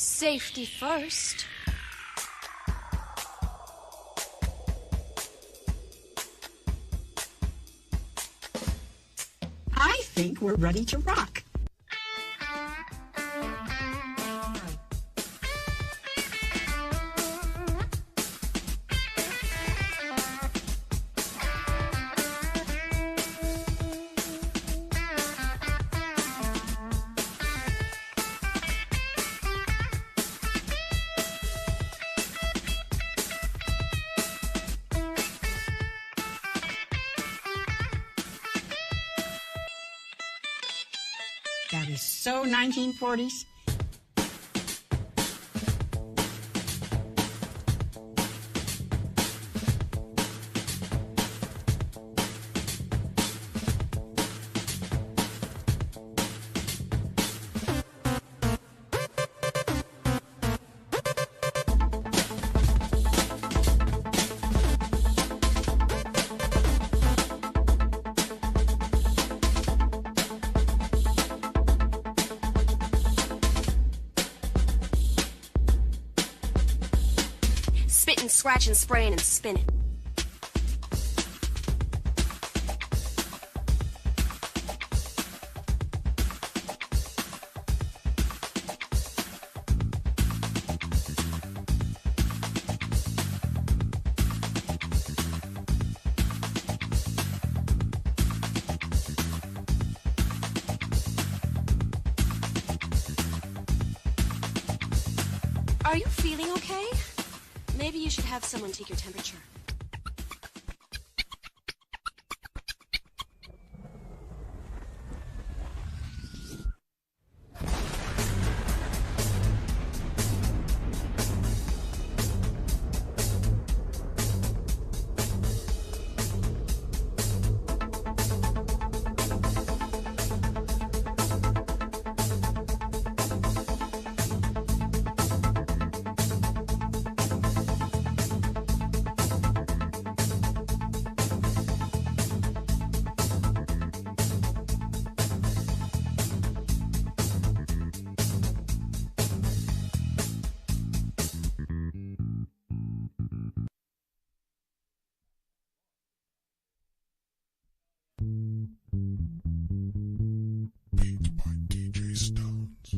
Safety first. I think we're ready to rock. That is so 1940s. Spitting, scratching, spraying, and spinning. Are you feeling okay? Maybe you should have someone take your temperature. Beat by DJ Stones.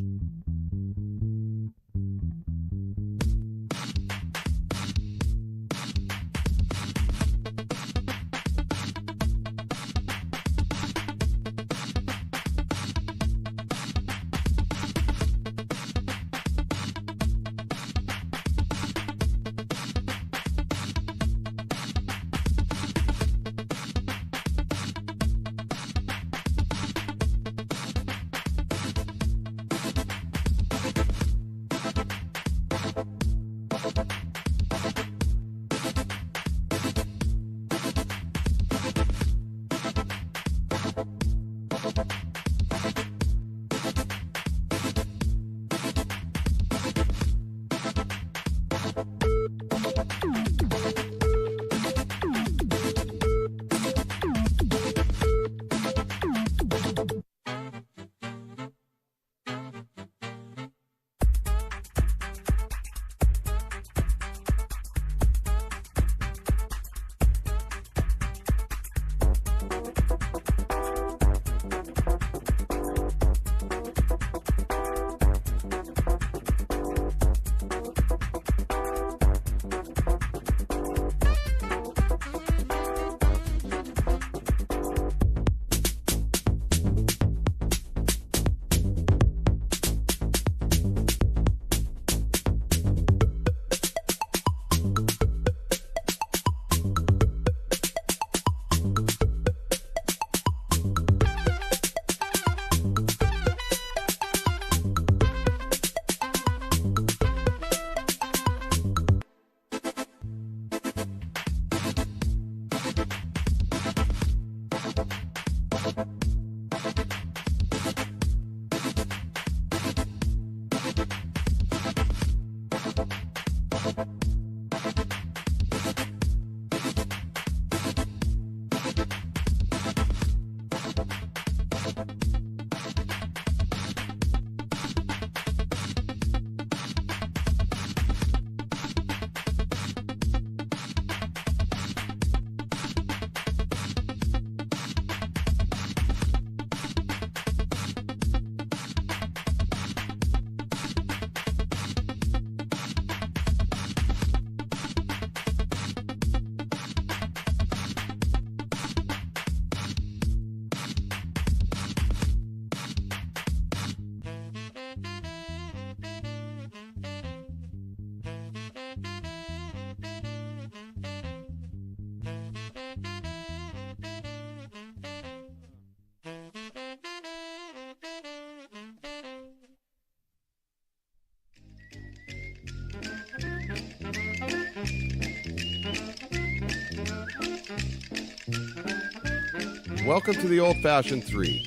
Welcome to the Old Fashioned Three.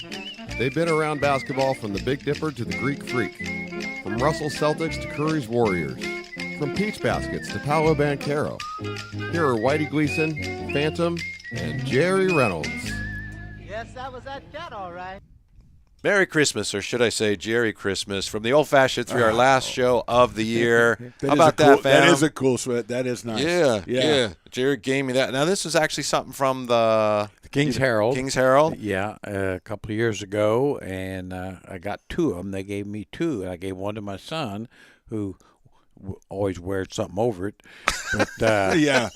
They've been around basketball from the Big Dipper to the Greek Freak, from Russell Celtics to Curry's Warriors, from Peach Baskets to Paolo Banchero. Here are Whitey Gleason, Phantom, and Jerry Reynolds. Yes, that was that cat, all right. Merry Christmas, or should I say Jerry Christmas, from the Old Fashioned Three, our last show of the year. How about that, fam? That is a cool sweat. That is nice. Yeah. Jared gave me that. Now, this was actually something from the King's Herald. King's Herald? Yeah, a couple of years ago, and I got two of them. They gave me two, and I gave one to my son, who always wears something over it. But, Yeah.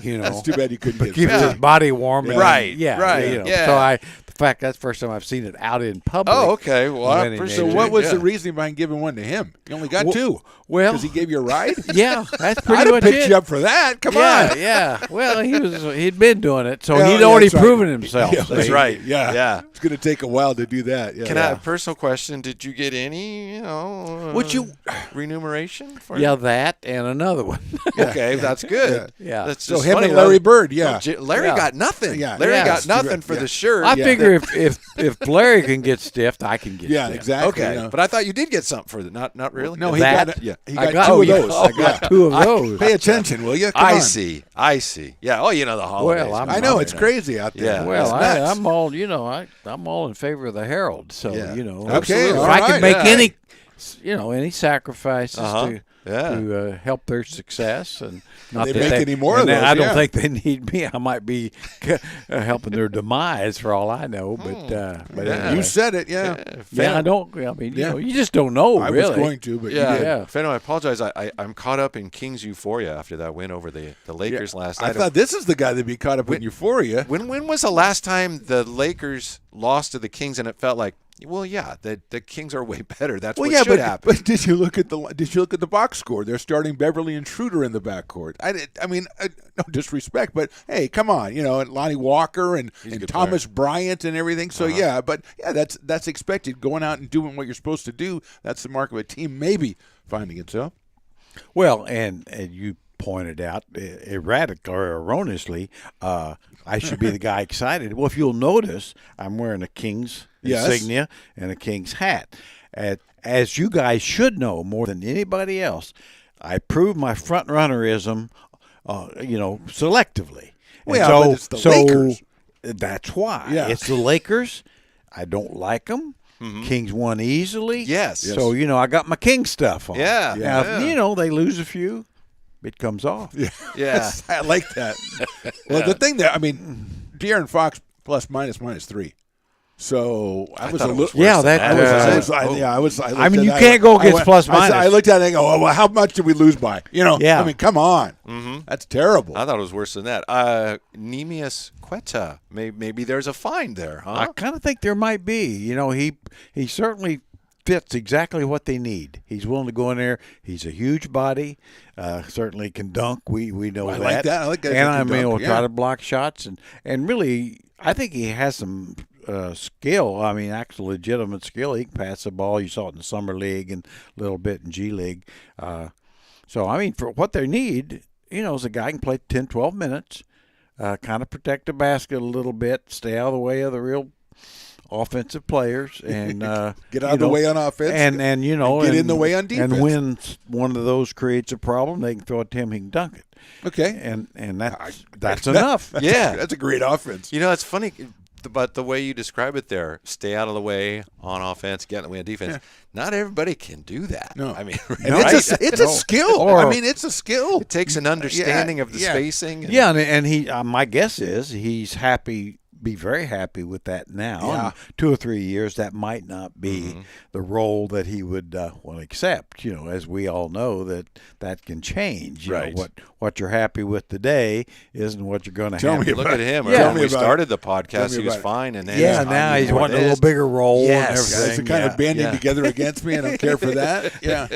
you know, That's too bad you couldn't get keeps it. his body warm. and- Right, Yeah. right, You know. yeah. So the fact that's the first time I've seen it out in public. Oh, okay. Well, I Many appreciate So days. it. what was Yeah. the reasoning behind giving one to him? You only got two. Well, Because he gave you a ride? yeah, that's I'd pretty have much picked it. you up for that. Come yeah, on. yeah. Well, he'd been doing it, so Yeah, he'd yeah, already that's right. proven himself. Yeah, That's See? right. Yeah. Yeah. It's going to take a while to do that. Yeah. Can I have a personal question? Did you get any, remuneration for Yeah, that and another one. Okay, that's good. Yeah. That's So just him funny, and Larry though. Bird, yeah. Larry Yeah. got nothing. Yeah. Larry Yeah. got nothing for Yeah. the shirt. I figure if Larry can get stiffed, I can get Yeah, stiffed. exactly. Okay, you know. but I thought you did get something for it. Not really. No, he That- got it. yeah. He I got got two of you. those. I got two of those. Pay attention, will you? Come I on. see. Yeah. Oh, the holidays. Well, I know it's crazy out there. Yeah. Well, It's nuts. I'm all I'm all in favor of the Herald. So Yeah. Okay, if all I right, can make yeah. any sacrifices Uh-huh. Yeah. to help their success, and not They that make any more and of those, I don't yeah. think they need me. I might be helping their demise for all I know. But Yeah. anyway. You said it, yeah. Yeah, I don't. I mean, Yeah. you just don't know. I really. was going to, but Yeah. you did. Yeah. Fano, I apologize. I'm caught up in King's euphoria after that win over the Lakers last I night. thought this is the guy that'd be caught up in euphoria. When was the last time the Lakers lost to the Kings and it felt like, well, yeah, the Kings are way better. That's what should happen. but did you look at the box score? They're starting Beverly and Schroeder in the backcourt. I mean, no disrespect, but hey, come on, and Lonnie Walker and a good Thomas Bryant and everything. So that's expected. Going out and doing what you're supposed to do. That's the mark of a team maybe finding itself. Well, and you pointed out erratically or erroneously, I should be the guy excited. Well, if you'll notice, I'm wearing a King's Yes. insignia and a King's hat. As you guys should know more than anybody else, I prove my front runnerism, selectively. And Well, but it's the Lakers. That's why. Yeah. It's the Lakers. I don't like them. Kings won easily. Yes. So, I got my King stuff on. Yeah. Now, Yeah. they lose a few, it comes off. Yeah. I like that. Well, the thing that De'Aaron Fox plus minus -3. So I was thought a it little. was worse Yeah, than that- I looked I mean, at you that, can't go against went- plus minus. I looked at it and go, well, how much did we lose by? Yeah. I mean, come on. That's terrible. I thought it was worse than that. Nemius Quetta. Maybe there's a find there, I huh? kind of think there might be. He certainly fits exactly what they need. He's willing to go in there. He's a huge body. Certainly can dunk. We know I that. like that. I like that. And He I can mean, dunk, will try yeah. to block shots and really, I think he has some skill. I mean, actual legitimate skill. He can pass the ball. You saw it in the summer league and a little bit in G League. So I mean, for what they need, is a guy who can play 10, 12 minutes, kind of protect the basket a little bit, stay out of the way of the real offensive players, and Get out of the way on offense, and get in the way on defense. And when one of those creates a problem, they can throw it to him. He can dunk it. Okay. And that's enough. Yeah. That's a great offense. It's funny, but the way you describe it there, stay out of the way on offense, get in the way on defense. Not everybody can do that. No. I mean, And right? it's a skill. Or- it's a skill. It takes an understanding of the yeah. spacing. And, Yeah, and he. My guess is he's happy. Be very happy with that now. Yeah. In 2 or 3 years, that might not be the role that he would accept. As we all know, that can change. You know, Right. what you're happy with today isn't what you're going to Tell have. me Look about at him. Yeah. When we Tell me started the Tell podcast, me he was about it. fine, and then Yeah, now he's wanting a little bigger role Yes. and Guys everything. are kind of banding yeah. together against me. I don't care for that. Yeah.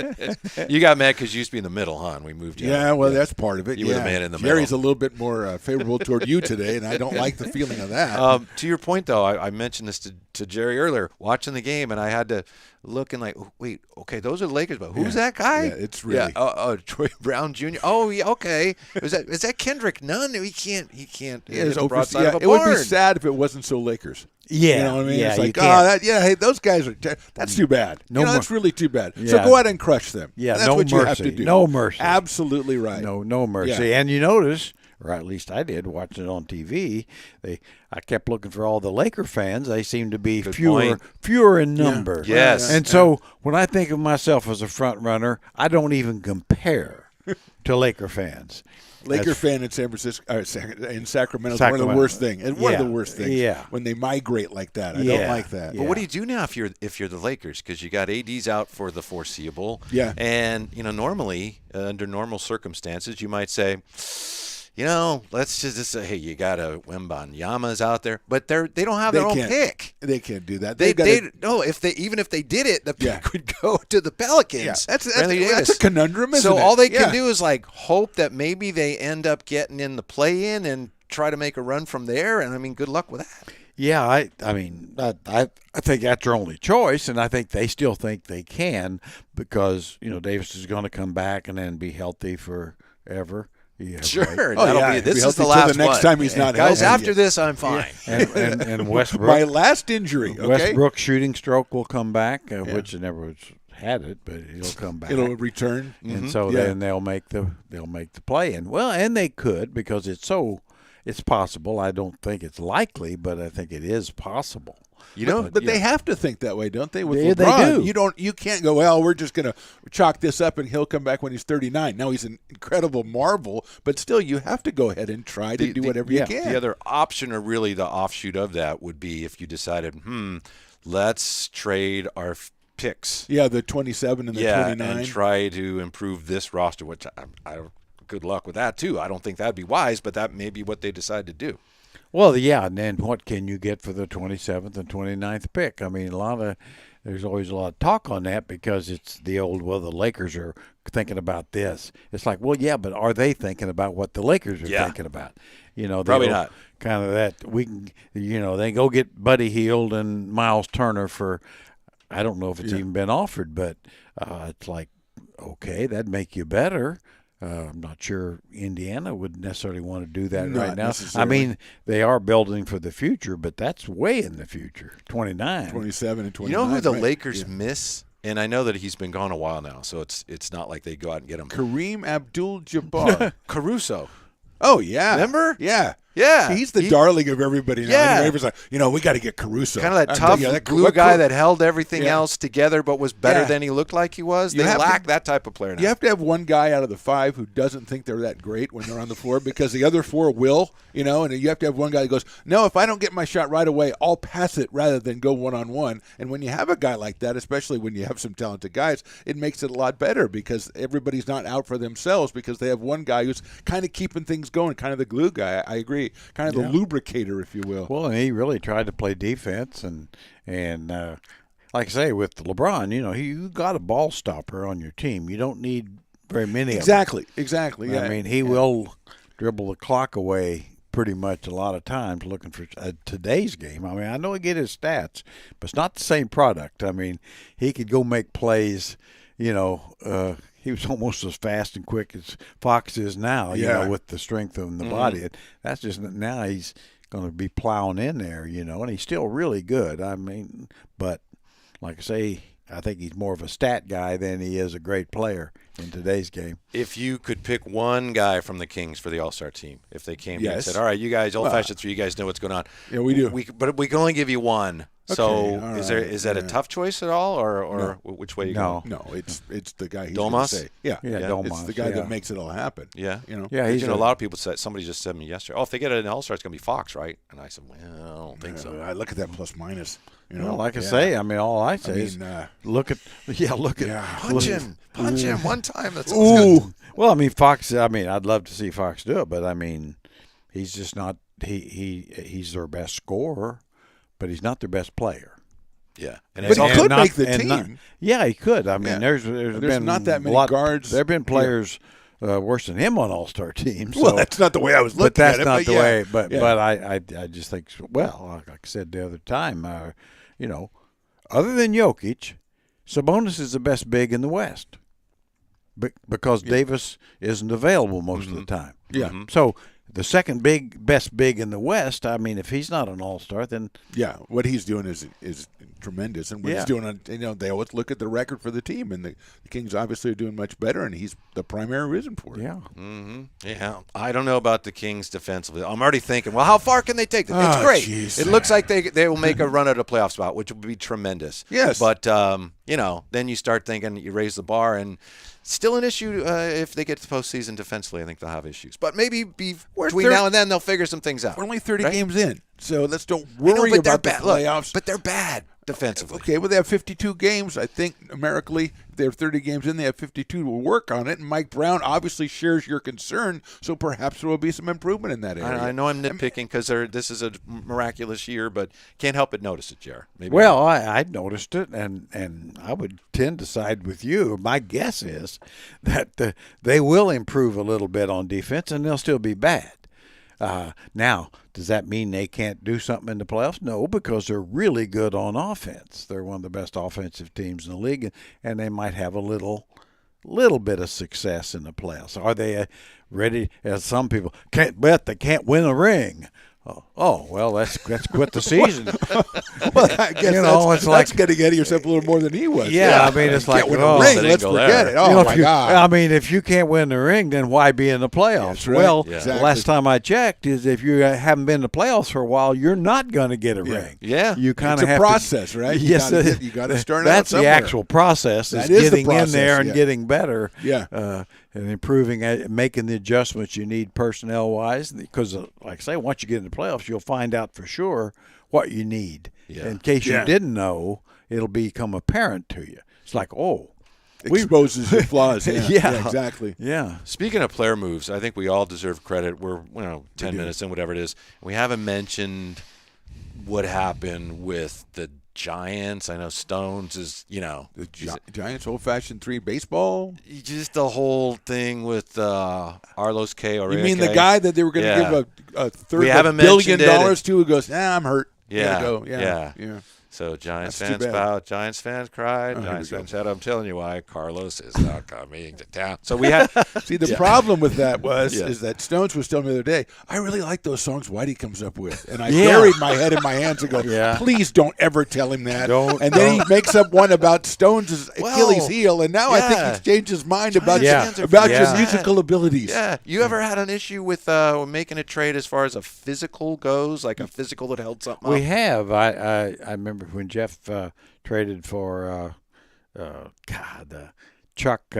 You got mad because you used to be in the middle, huh? And we moved you. That's part of it. You were the man in the Jerry's middle. a little bit more favorable toward you today, and I don't like the feeling of that. To your point, though, I mentioned this to Jerry earlier, watching the game, and I had to look and like, wait, okay, those are the Lakers, but who's that guy? Yeah, it's really Troy Brown Jr. Oh, yeah, okay. Is that Kendrick Nunn? He can't. Yeah, hit the broadside of a it would be barn. sad if it wasn't so Lakers. Yeah, you know what I mean. yeah, It's you like, can't. hey, those guys are. That's too bad. No mer- that's really too bad. So Yeah. go out and crush them. Yeah, that's no what you have mercy. to do. No mercy. Absolutely right. No mercy. Yeah. And you notice, or at least I did, watching it on TV, I kept looking for all the Laker fans. They seem to be Good fewer point. in number. Yes. And so when I think of myself as a front runner, I don't even compare to Laker fans. Laker fan in San Francisco, in Sacramento, is one of Sacramento. the worst things. It's one of Yeah. the worst things. Yeah. When they migrate like that, I Yeah. don't like that. But what do you do now if you're the Lakers? Because you got AD's out for the foreseeable. Yeah. And normally under normal circumstances, you might say, let's just say, hey, you got a Wembanyama's out there, but they don't have their own pick. They can't do that. They gotta, no. If they did it, the pick Yeah. would go to the Pelicans. Yeah. That's Randy Davis. a conundrum, isn't So it? all they Yeah. can do is like hope that maybe they end up getting in the play-in and try to make a run from there. And I mean, good luck with that. Yeah, I mean, I think that's their only choice, and I think they still think they can because Davis is going to come back and then be healthy forever. Yeah, Sure, right. Oh, that'll yeah. be this Be is the healthy till last the next one. time he's not Guys, healthy. after this, I'm fine. And Westbrook. My last injury. Okay, Westbrook's shooting stroke will come back, which he never had it, but it'll come back. it'll return. and so Yeah. then they'll make the play in. Well, and they could because it's possible. I don't think it's likely, but I think it is possible. But they have to think that way, don't they? With They LeBron, do. You can't go, well, we're just going to chalk this up and he'll come back when he's 39. No, he's an incredible marvel, but still, you have to go ahead and try to do whatever you can. The other option, or really the offshoot of that, would be if you decided, let's trade our picks. Yeah, the 27 and the 29. And try to improve this roster, which I good luck with that, too. I don't think that'd be wise, but that may be what they decide to do. Well, yeah, and then what can you get for the 27th and 29th pick? I mean, there's always a lot of talk on that because it's the old, well, the Lakers are thinking about this. It's like, well, yeah, but are they thinking about what the Lakers are thinking about? Probably not. Kind of that we can, they go get Buddy Hield and Miles Turner for, I don't know if it's even been offered, but it's like, okay, that'd make you better. I'm not sure Indiana would necessarily want to do that right now. I mean, they are building for the future, but that's way in the future. 29, 27 and 29. You know who the right. Lakers miss? And I know that he's been gone a while now, so it's not like they go out and get him. Kareem Abdul-Jabbar. Caruso. Oh, yeah. Remember? Yeah. Yeah. He's the darling of everybody now. Yeah. Everybody's like, we got to get Caruso. Kind of that tough glue guy that held everything else together but was better Yeah. than he looked like he was. You They have lack to- that type of player now. You have to have one guy out of the five who doesn't think they're that great when they're on the floor because the other four will, and you have to have one guy that goes, no, if I don't get my shot right away, I'll pass it rather than go one-on-one. And when you have a guy like that, especially when you have some talented guys, it makes it a lot better because everybody's not out for themselves because they have one guy who's kind of keeping things going, kind of the glue guy. I agree. Kind of the lubricator, if you will. Well, and he really tried to play defense, and like I say, with LeBron, you got a ball stopper on your team. You don't need very many of them. Exactly. Yeah. I mean, he will dribble the clock away pretty much a lot of times looking for today's game. I mean, I know he get his stats, but it's not the same product. I mean, he could go make plays, he was almost as fast and quick as Fox is now, with the strength of the body. That's just now he's going to be plowing in there, and he's still really good. I mean, but like I say, I think he's more of a stat guy than he is a great player in today's game. If you could pick one guy from the Kings for the All-Star team, if they came to you and Yes. said, all right, you guys, old-fashioned three, you guys know what's going on. Yeah, we do. But we can only give you one. So all is that a tough choice at all, or which way you go? No, it's the guy he's Domas? going to say. Yeah, Domas, it's the guy that makes it all happen. Yeah. Yeah, he's a lot of people said, somebody just said to me yesterday, if they get an All-Star, it's going to be Fox, right? And I said, well, I don't think so. I look at that plus minus. Like I say, I mean, all I say is look at. Punch him one time. That's Ooh. Well, I mean, Fox. I mean, I'd love to see Fox do it, but I mean, he's just not. He's their best scorer, but he's not their best player. Yeah, But he could make the and team. yeah, he could. I mean, Yeah. there's There's been not that many lot, guards. There have been players worse than him on all-star teams. Well, So- that's not the way I was but looking that's at it. not but the yeah. way. But Yeah. but I just think, well, like I said the other time, other than Jokic, Sabonis is the best big in the West, because Davis isn't available most of the time. Yeah. So the second best big in the West. I mean, if he's not an all-star, then Yeah, what he's doing is tremendous, and what Yeah. he's doing, they always look at the record for the team, and the Kings obviously are doing much better, and he's the primary reason for it. yeah. Yeah, I don't know about the Kings defensively. I'm already thinking, well, how far can they take this? It's Oh, great. geez. It looks like they will make a run at a playoff spot, which would be tremendous. Yes. But, then you start thinking you raise the bar, and still an issue if they get to the postseason defensively. I think they'll have issues. But maybe between now and then they'll figure some things out. We're only 30 right? games in, so let's don't I know, worry but they're about the bad. Look, playoffs. but they're bad defensively. Okay, well, they have 52 games. I think numerically, if they're 30 games in, they have 52 to work on it. And Mike Brown obviously shares your concern, so perhaps there will be some improvement in that area. I know I'm nitpicking because this is a miraculous year, but can't help but notice it, Jer. Maybe Well, I noticed it, and I would tend to side with you. My guess is that they will improve a little bit on defense, and they'll still be bad. Now, does that mean they can't do something in the playoffs? No, because they're really good on offense. They're one of the best offensive teams in the league, and they might have a little bit of success in the playoffs. Are they ready? As some people can't bet they can't win a ring. Oh well, let's quit the season. Well, I guess it's like that's getting ahead of yourself a little more than he was. Yeah, I mean, it's like, can't win oh, a ring. they Let's didn't go forget there. it. Oh, you know, my if you, God. I mean, if you can't win the ring, then why be in the playoffs? That's right. Well, Yeah. the Exactly. last time I checked is if you haven't been in the playoffs for a while, you're not going to get a ring. Yeah. You kind It's of a have process, to, right? You Yes, gotta you gotta start out That's somewhere. the actual process. That Is is the getting in process, there and yeah. getting better. Yeah. And improving, making the adjustments you need personnel wise. Because, like I say, once you get in the playoffs, you'll find out for sure what you need. Yeah. In case Yeah. you didn't know, it'll become apparent to you. It's like, oh, Exposes your flaws. Yeah, Yeah. exactly. yeah. Speaking of player moves, I think we all deserve credit. We're 10 minutes in, whatever it is. We haven't mentioned what happened with the Giants. I know Stones is, The Giants old-fashioned 3 baseball. just the whole thing with Arlos K. You mean the guy that they were going to Yeah. give a third We of $1 haven't billion mentioned it. to, who goes, I'm hurt. Yeah, Gotta go. yeah. Yeah. So Giants That's too fans bad. pout, Giants fans cried, here we Giants go. fans said, I'm telling you why, Carlos is not coming to town. So we had See, the problem with that Yeah. is that Stones was telling me the other day, I really like those songs Whitey comes up with. And I Yeah. buried my head in my hands and go, Yeah. please don't ever tell him that. Don't- and then he makes up one about Stones' Achilles Well, heel, and now I think yeah. he's changed his mind about, Yeah. fans are about Yeah. your musical abilities. Yeah, you ever had an issue with making a trade as far as a physical goes, like a physical that held something We up? have. I remember when Jeff traded for Chuck.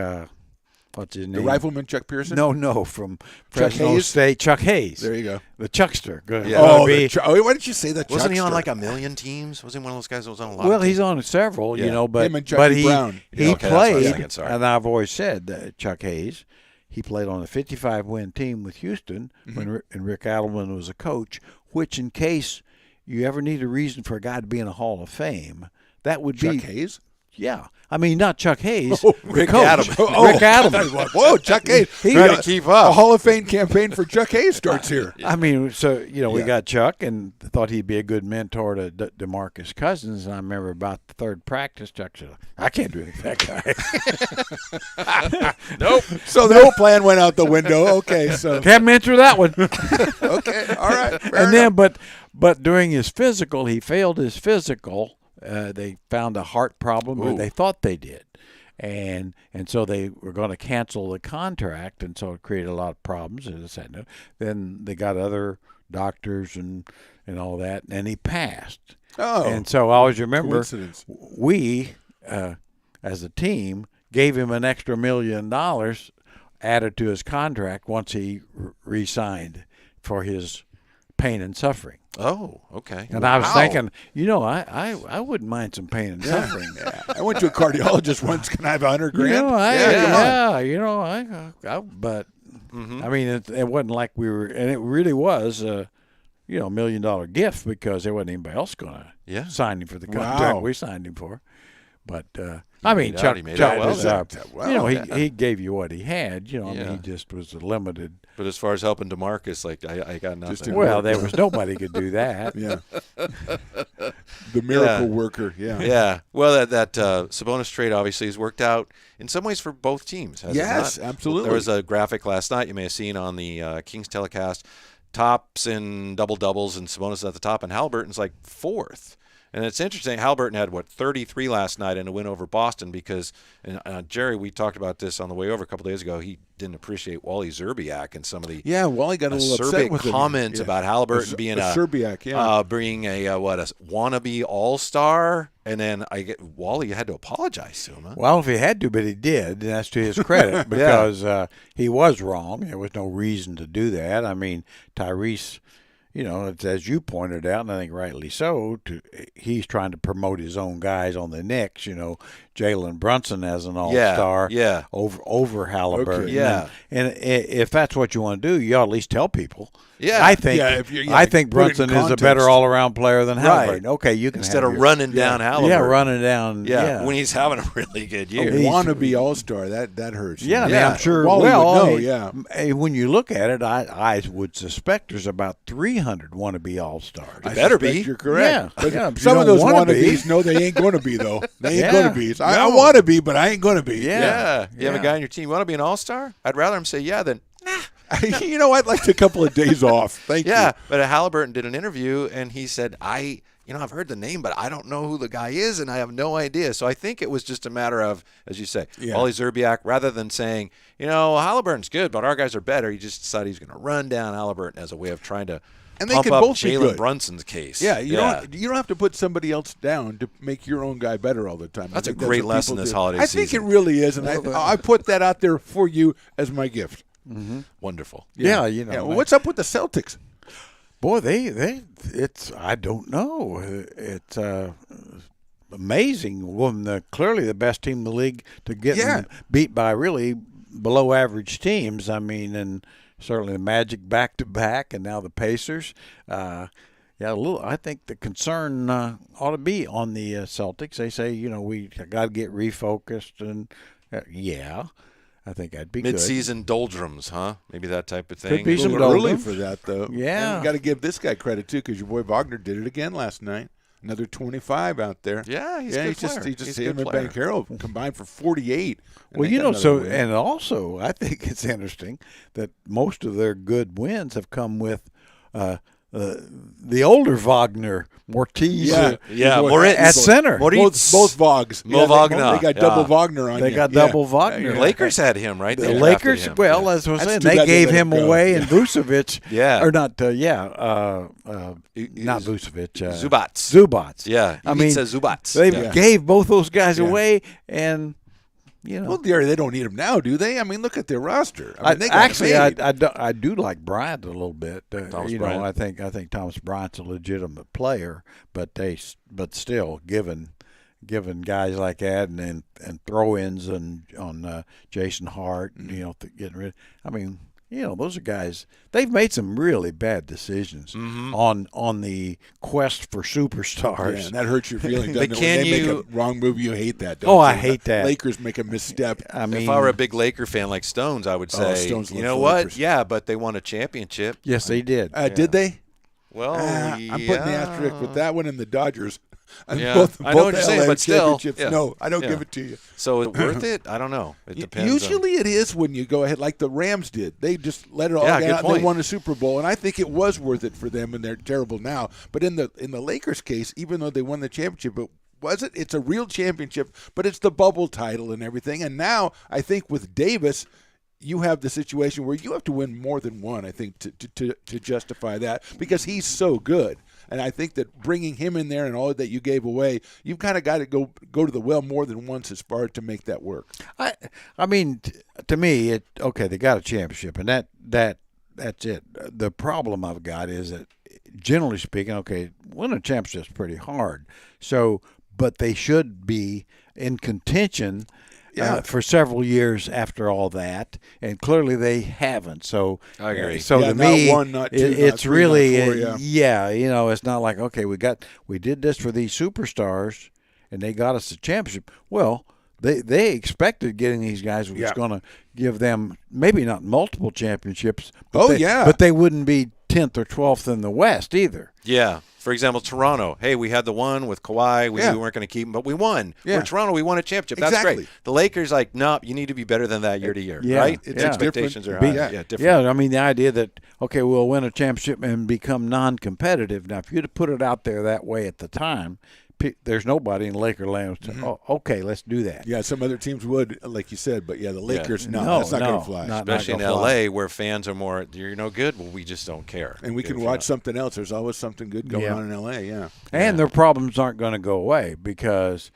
What's his name? The rifleman Chuck Pearson? No, from Fresno Hayes? State. Chuck Hayes. There you go. The Chuckster. Good. Yeah. Oh, Be- why didn't you say that? Wasn't he on Chuckster? like a million teams? Wasn't he one of those guys that was on a lot? well, of he's teams? on several, Yeah. but Him and but Chucky Brown. he Yeah, okay, that's what I was played, thinking, sorry. and I've always said that Chuck Hayes. He played on a 55-win team with Houston when Rick Adelman was a coach. Which, in case you ever need a reason for a guy to be in a Hall of Fame, that would Chuck be Hayes? Yeah, I mean not Chuck Hayes, Rick coach. Adelman. Rick Adelman. Whoa, Chuck Hayes. Trying to keep up. A Hall of Fame campaign for Chuck Hayes starts here. I mean, so we Yeah. got Chuck and thought he'd be a good mentor to DeMarcus Cousins. And I remember about the third practice, Chuck said, "I can't do anything with that guy." Nope. So the whole plan went out the window. Okay, so Can't mentor that one. okay, all right. Fair And enough. then, but during his physical, he failed his physical. They found a heart problem, or they thought they did, and so they were going to cancel the contract, and so it created a lot of problems. And this, that, and that. Then they got other doctors and all that, and he passed. Oh, And so I always remember coincidence. we, as a team, gave him an extra $1 million added to his contract once he re-signed for his pain and suffering. Oh, okay. And I was Wow. thinking, I wouldn't mind some pain and suffering. I went to a cardiologist once. Can I have $100 grand? Come on. But Mm-hmm. I mean, it wasn't like we were, and it really was $1 million gift because there wasn't anybody else going to Yeah. sign him for the contract Wow. we signed him for. But I mean, made out. Chuck, He made Chuck out well was, there. Well, you know, yeah. he gave you what he had. You know, I Yeah. mean, he just was limited. But as far as helping DeMarcus, like I got nothing. didn't Well, work. there was nobody could do that. Yeah. The miracle Yeah. worker. Yeah. Yeah. Well, that Sabonis trade obviously has worked out in some ways for both teams. Has it Yes, not? absolutely. There was a graphic last night you may have seen on the Kings telecast. Tops in double-doubles, and Sabonis is at the top, and Halliburton's like fourth. And it's interesting. Halliburton had, 33 last night in a win over Boston because, and Jerry, we talked about this on the way over a couple days ago. He didn't appreciate Wally Zerbiak and some of the Yeah, Wally got a little upset with him. comments Yeah. about Halliburton being Serbiak, yeah. being a wannabe all-star. And then Wally had to apologize to him. Huh? Well, if he had to, but he did, and that's to his credit because he was wrong. There was no reason to do that. I mean, Tyrese, you know, it's, as you pointed out, and I think rightly so, he's trying to promote his own guys on the Knicks. You know, Jalen Brunson as an all-star over Halliburton. Okay. Yeah. And if that's what you want to do, you ought to at least tell people. Yeah. I think Yeah, if you're- yeah, I think put it in Brunson is a context. better all-around player than Halliburton. Right. Okay, you can Instead have of your- running down Halliburton. Yeah, running down. Yeah, when he's having a really good A year. wannabe all-star. That hurts. Yeah, I mean, Yeah. I'm sure. Wally well, would know, hey, yeah. hey, when you look at it, I would suspect there's about 300 wannabe all-stars. I better suspect be. You're correct. Yeah, But yeah, but some you of don't those wanna be. wannabes, no, they ain't going to be, though. They ain't Yeah. going to be. I No. want to be, but I ain't going to be. Yeah. You have a Yeah. guy on your team. You want to be an all-star? I'd rather him say yeah than You know, I'd like a couple of days off. Thank yeah. you. But Halliburton did an interview, and he said, I've heard the name, but I don't know who the guy is, and I have no idea. So I think it was just a matter of, as you say, Yeah. Wally Zerbiak, rather than saying, Halliburton's good, but our guys are better, he just decided he's going to run down Halliburton as a way of trying to And they pump could up both be Jalen good. Brunson's case. Yeah, you don't have to put somebody else down to make your own guy better all the time. That's I a think great what lesson people this do. holiday I think season. it really is, and I put that out there for you as my gift. Wonderful. Yeah, you know. Yeah, well, what's up with the Celtics? Boy, it's I don't know. It's amazing when clearly the best team in the league to get them beat by really below average teams. I mean, and certainly the Magic back to back, and now the Pacers. I think the concern ought to be on the Celtics. They say, we got to get refocused, and I think that'd be good. Mid-season doldrums, huh? Maybe that type of thing. Could be A some little early doldrums. for that, though. Yeah. you got to give this guy credit too, because your boy Wagner did it again last night. Another 25 out there. Yeah, he's a good player. He just He's a him good and player. Bankero combined for 48. and Well, they got another win. and also I think it's interesting that most of their good wins have come with the older Wagner, Mortiz, Yeah, Boy, Moritz. at center. Moritz. both Vogs. Mo Yeah, Wagner, They got yeah. double Wagner on They you. got Yeah. double Wagner. The Lakers had him, right? The They drafted Lakers, him. well, Yeah. as I was That's saying, too they bad they gave let him him go. away, and Vucevic, Yeah. or not, not Vucevic, Zubats. Yeah, I mean, Zubats. they Yeah. gave both those guys Yeah. away, and Well, they don't need him now, do they? I mean, look at their roster. I mean, they got actually, made. I do like Bryant a little bit. Thomas you Bryant. know, I think Thomas Bryant's a legitimate player, but still, given guys like that and throw-ins and on Jason Hart, getting rid. I mean, those are guys. They've made some really bad decisions on the quest for superstars. Yeah, and that hurts your feelings. But doesn't it? can When they you- make a wrong move, you hate that. Don't Oh, you? I hate that. Lakers make a misstep. I mean, If I were a big Laker fan like Stones, I would say, Stones you love know the what? Lakers. Yeah, but they won a championship. yes, they did. Did they? Well, I'm putting the asterisk with that one and the Dodgers. And Yeah. both I know what you're saying, LA but still, championships. yeah. No, I don't Yeah. give it to you. So is it worth it? I don't know. It depends. Usually it is when you go ahead, like the Rams did. They just let it all Yeah, get good out. And they point. won a Super Bowl, and I think it was worth it for them. And they're terrible now. But in the Lakers case, even though they won the championship, it's a real championship, but it's the bubble title and everything. And now I think with Davis, you have the situation where you have to win more than one, I think, to justify that, because he's so good. And I think that bringing him in there and all that you gave away, you've kind of got to go to the well more than once as far to make that work. I mean, to me, they got a championship, and that's it. The problem I've got is that, generally speaking, winning a championship is pretty hard. So, but they should be in contention for several years after all that, and clearly they haven't. So I agree. So Yeah, to not me, one, not two, not it's three, really not four, it's not like we did this for these superstars, and they got us the championship. Well, they expected getting these guys was going to give them maybe not multiple championships. But but they wouldn't be 10th or 12th in the West either. Yeah. For example, Toronto. Hey, we had the one with Kawhi. We knew we weren't going to keep him, but we won. Yeah. We're Toronto. We won a championship. That's great. The Lakers, like, no, you need to be better than that year to year, right? Its expectations are high. Different. Yeah, I mean, the idea that, okay, we'll win a championship and become non-competitive. Now, if you'd have put it out there that way at the time, there's nobody in Laker land who would say, oh, okay, let's do that. Yeah, some other teams would, like you said, but the Lakers, no, that's not going to fly. Especially in L.A. where fans are more, you're no good, well, we just don't care. And we can watch something else. There's always something good going on in L.A., And their problems aren't going to go away because,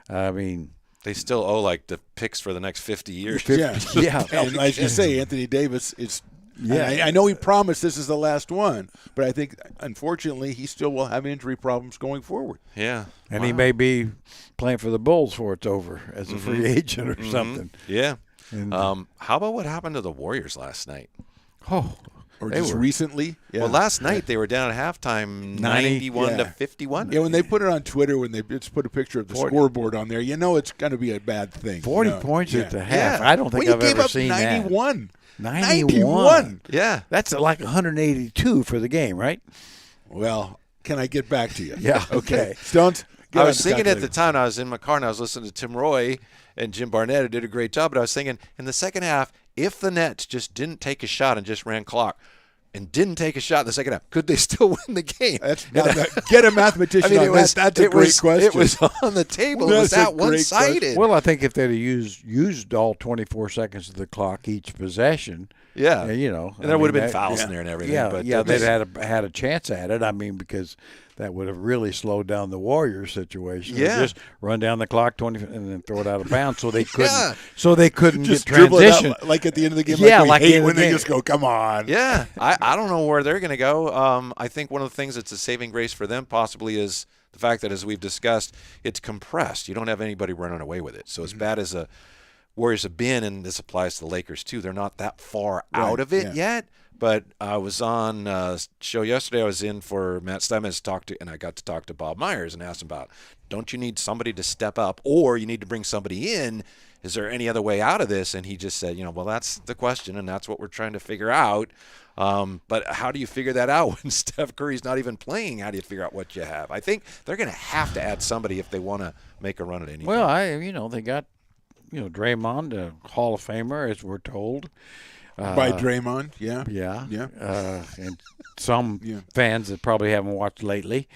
I mean, they still owe, like, the picks for the next 50 years. Yeah. And like you say, Anthony Davis is – I know he promised this is the last one, but I think, unfortunately, he still will have injury problems going forward. Yeah. And he may be playing for the Bulls before it's over as a free agent or something. Yeah. And, how about what happened to the Warriors last night? Oh, or just recently? Yeah. Well, last night they were down at halftime 91 to 51. Yeah, when they put it on Twitter, when they just put a picture of the scoreboard on there, you know it's going to be a bad thing. 40 points at the half. I don't think I've ever seen 91. that. 91. Yeah. That's like 182 for the game, right? Well, can I get back to you? Yeah. Okay. Stones? I was thinking at the time, I was in my car and I was listening to Tim Roy and Jim Barnett, who did a great job, but I was thinking in the second half, if the Nets just didn't take a shot and just ran clock and didn't take a shot in the second half, could they still win the game? Get a mathematician on that. That's a great question. It was on the table. It was that one-sided. Well, I think if they'd have used all 24 seconds of the clock each possession, and there would have been fouls in there and everything. Yeah, they'd had a chance at it. I mean, because that would have really slowed down the Warriors situation. Yeah, just run down the clock 20 and then throw it out of bounds, so they couldn't. So they couldn't just get transition. Like at the end of the game. Yeah, like we hate when they just go, come on. Yeah, I don't know where they're going to go. I think one of the things that's a saving grace for them possibly is the fact that, as we've discussed, it's compressed. You don't have anybody running away with it. So as bad as the Warriors have been, and this applies to the Lakers too, they're not that far out of it yet. But I was on a show yesterday. I was in for Matt Steinmetz and I got to talk to Bob Myers and asked him about, don't you need somebody to step up, or you need to bring somebody in? Is there any other way out of this? And he just said, well, that's the question, and that's what we're trying to figure out. But how do you figure that out when Steph Curry's not even playing? How do you figure out what you have? I think they're going to have to add somebody if they want to make a run at anything. Well, they got, Draymond, a Hall of Famer, as we're told. By Draymond, and some fans that probably haven't watched lately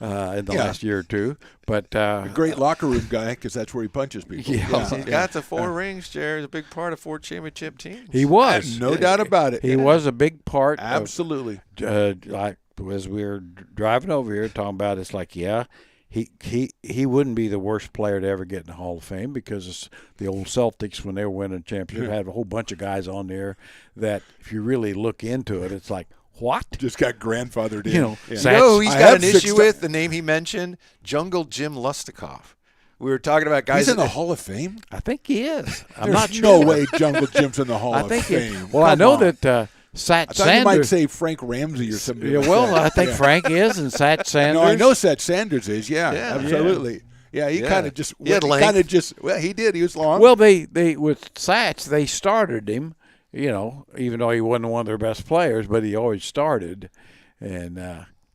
in the last year or two. But a great locker room guy, because that's where he punches people. He's got the 4 rings, Jared. A big part of 4 championship teams. He was. No doubt about it. He was a big part. Absolutely. Like as we were driving over here talking about, it's like, He wouldn't be the worst player to ever get in the Hall of Fame, because the old Celtics, when they were winning a championship, had a whole bunch of guys on there that, if you really look into it, it's like, what? Just got grandfathered in. You know who he's got an issue with? The name he mentioned? Jungle Jim Lustighoff. We were talking about guys. He's in the Hall of Fame? I think he is. I'm not sure. No way Jungle Jim's in the Hall of Fame. Well, I know that Sat Sanders. You might say Frank Ramsey or something. Yeah, well, I think Frank is, and Sat Sanders. No, I know Sat Sanders is. Yeah, absolutely. Yeah, he kind of just. He did. He was long. Well, they with Sats, they started him. Even though he wasn't one of their best players, but he always started, and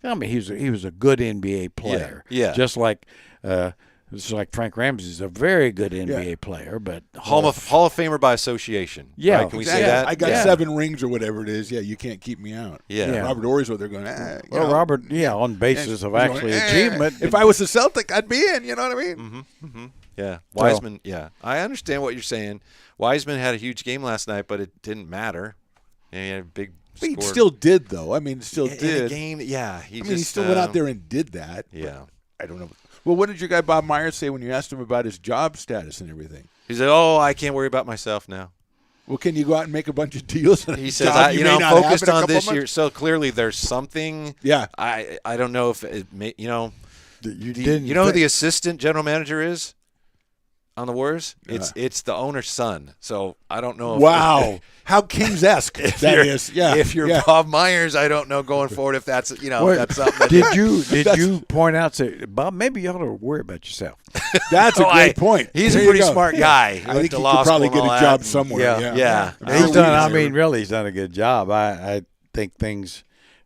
he was a good NBA player. Yeah. Just like Frank Ramsey's a very good NBA player, but Hall of Famer by association. Yeah, right? Can we say that? I got 7 rings or whatever it is. Yeah, you can't keep me out. Yeah. Robert Ory's what they're going. Robert, on basis of actually achievement. If I was a Celtic, I'd be in. You know what I mean? Mm-hmm. Mm-hmm. Yeah, Wiseman. I understand what you're saying. Wiseman had a huge game last night, but it didn't matter. He had a big. He still did, though. I mean, did. In a game, he still went out there and did that. Yeah. I don't know. Well, what did your guy Bob Myers say when you asked him about his job status and everything? He said, I can't worry about myself now. Well, can you go out and make a bunch of deals? He says, I'm focused on this year. So clearly there's something. Yeah. I don't know if it may, you know who the assistant general manager is? on the Warriors? It's the owner's son. So I don't know. Wow, how Kings-esque that is. Yeah. If you're yeah. Bob Myers, I don't know going forward if that's that's something. That Did you point out, say, Bob, maybe you ought to worry about yourself? That's a great point. He's There a you pretty go. smart Yeah. guy. I think he could probably get a job somewhere. Yeah. He's done. I mean, really, he's done a good job. I think things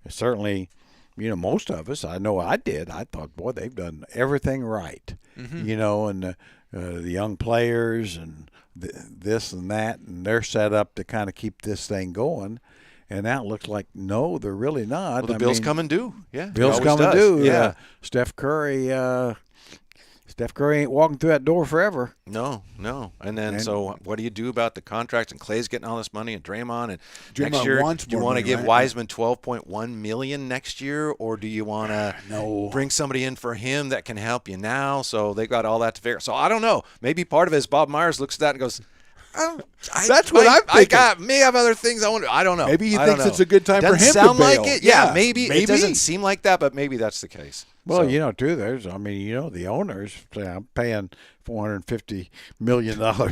certainly. Most of us. I know I did. I thought, boy, they've done everything right. And the young players and this and that, and they're set up to kind of keep this thing going. And now it looks like, no, they're really not. Well, the Bills come and do. Yeah. Bills come and do. Yeah. Steph Curry ain't walking through that door forever. No. And then, so what do you do about the contracts? And Clay's getting all this money, and Draymond. And Draymond next year, wants do you more want to money, give right? Wiseman $12.1 million next year, or do you want to bring somebody in for him that can help you now? So they got all that to figure. So I don't know. Maybe part of it is Bob Myers looks at that and goes, That's what I'm thinking. May have other things I want to. I don't know. Maybe he I don't thinks know. it's a good time for Doesn't him sound to bail. like it. Yeah, Maybe. It doesn't seem like that, but maybe that's the case. Well, So- too, the owners say, I'm paying $450 million on,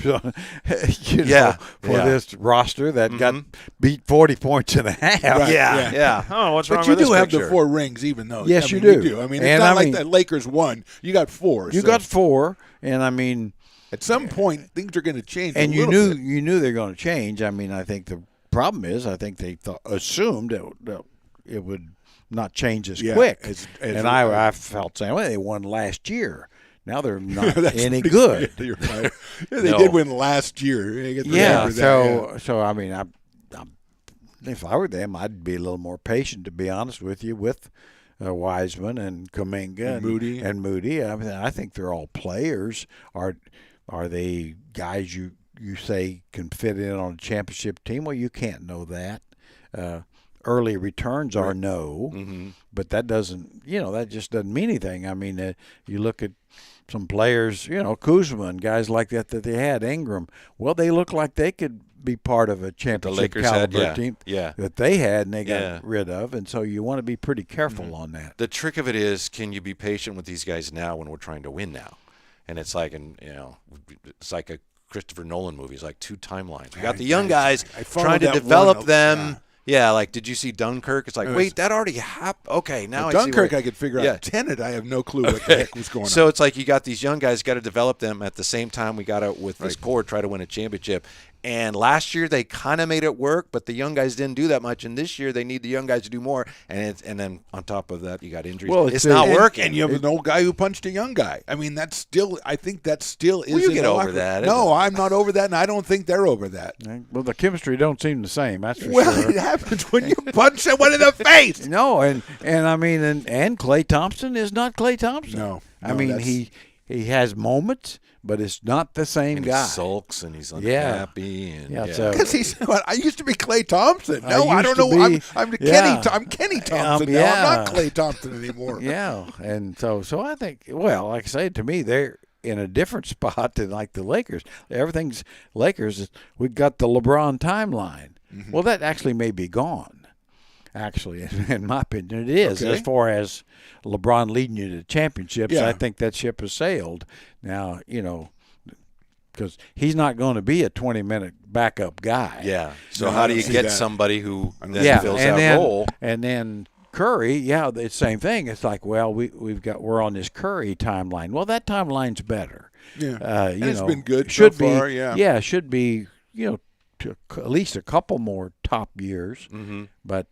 for this roster that got beat 40 points and a half. Right. Yeah. Oh, what's wrong But you with this do have picture? the 4 rings, even though. Yes, I you mean, do. I mean, And it's not I like mean- the Lakers won. You got 4. You so got 4, and I mean, at some point things are going to change. and a you little knew bit. you knew they're going to change. I mean, I think the problem is, I think they assumed that it would not change as Yeah, quick. as and right. I felt saying, well, they won last year. Now they're not That's any pretty good. You're right. Yeah, they No. did win last year. You get to Yeah. remember that, So I mean, if I were them, I'd be a little more patient, to be honest with you, with Wiseman and Kuminga And Moody. I mean, I think they're all players. Are they guys you say can fit in on a championship team? Well, you can't know that. Early returns are no, but that doesn't, that just doesn't mean anything. I mean, you look at some players, Kuzma and guys like that they had, Ingram. Well, they look like they could be part of a championship Lakers had, caliber team yeah. that they had and they got Yeah. rid of. And so you want to be pretty careful on that. The trick of it is, can you be patient with these guys now when we're trying to win now? And it's like, it's like a Christopher Nolan movie. It's like 2 timelines. We got the young guys I followed trying to that develop one, them. Yeah, like, did you see Dunkirk? It's like, It was- wait, that already happened. Okay, now I see Dunkirk, where- I could figure Yeah. out. Tenet, I have no clue what the heck was going on. So it's like you got these young guys, got to develop them at the same time we got to, with this core, try to win a championship. And last year they kind of made it work, but the young guys didn't do that much. And this year they need the young guys to do more. And then on top of that, you got injuries. Well, it's not working. And you have an old guy who punched a young guy. I mean, I think that still is. Well, you in get the over locker room. that, No, isn't it? I'm not over that, and I don't think they're over that. Well, the chemistry don't seem the same. That's for Well, sure. it happens when you punch someone in the face. No, and I mean, and Klay Thompson is not Klay Thompson. No, I mean that's- he has moments, but it's not the same And guy. he sulks and he's Yeah. unhappy. And, Yeah, so- Because he's. I used to be Klay Thompson. No, I used don't to know. be- I'm yeah. Kenny Thompson now. yeah. I'm not Klay Thompson anymore. Yeah, and so I think, well, like I say, to me, they're in a different spot than like the Lakers. Everything's Lakers. We've got the LeBron timeline. Mm-hmm. Well, that actually may be gone. Actually, in my opinion, it is. Okay. As far as LeBron leading you to championships, Yeah. I think that ship has sailed. Now, because he's not going to be a 20-minute backup guy. Yeah. So No, how I do don't you see get that. somebody who then Yeah, fills and that then, role? And then Curry, it's the same thing. It's like, well, we're on this Curry timeline. Well, that timeline's better. Yeah. And it's been good should so far, yeah. Yeah, should be, to at least a couple more top years. Mm-hmm. But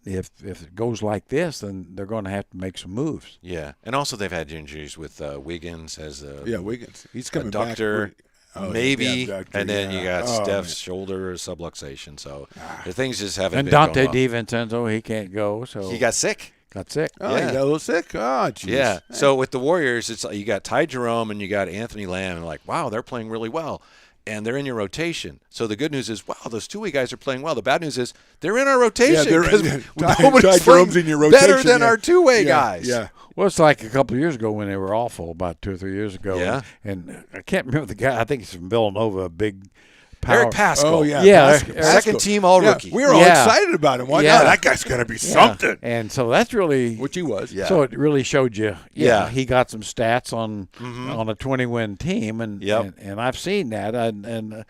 if it goes like this, then they're going to have to make some moves. Yeah. And also they've had injuries with Wiggins as a Yeah, Wiggins. He's coming abductor, back. Oh, maybe, yeah, abductor, and then yeah. you got Oh, Steph's man. shoulder subluxation. So the things just haven't And been Dante going well. DiVincenzo, he can't go. So He got sick. got sick. Oh, Yeah. he got a little sick. Oh, jeez. Yeah. So with the Warriors, it's like you got Ty Jerome and you got Anthony Lamb, and like, wow, they're playing really well. And they're in your rotation. So the good news is, wow, those two-way guys are playing well. The bad news is they're in our rotation. they're- 'cause Ty nobody's Jerome's playing in your better rotation, than yeah. our two-way Yeah, guys. Yeah. Well, it's like a couple of years ago when they were awful, about 2 or 3 years ago. Yeah. And I can't remember the guy. I think he's from Villanova, a big Eric Pascal. Oh, yeah. Yeah, Pascal. Second team all Yeah, rookie. we were all Yeah. excited about him. Why Yeah. not? That guy's going to be something. And so that's really Which he was. Yeah. So it really showed you. Yeah. He got some stats on a 20-win team, and Yep. and I've seen that, and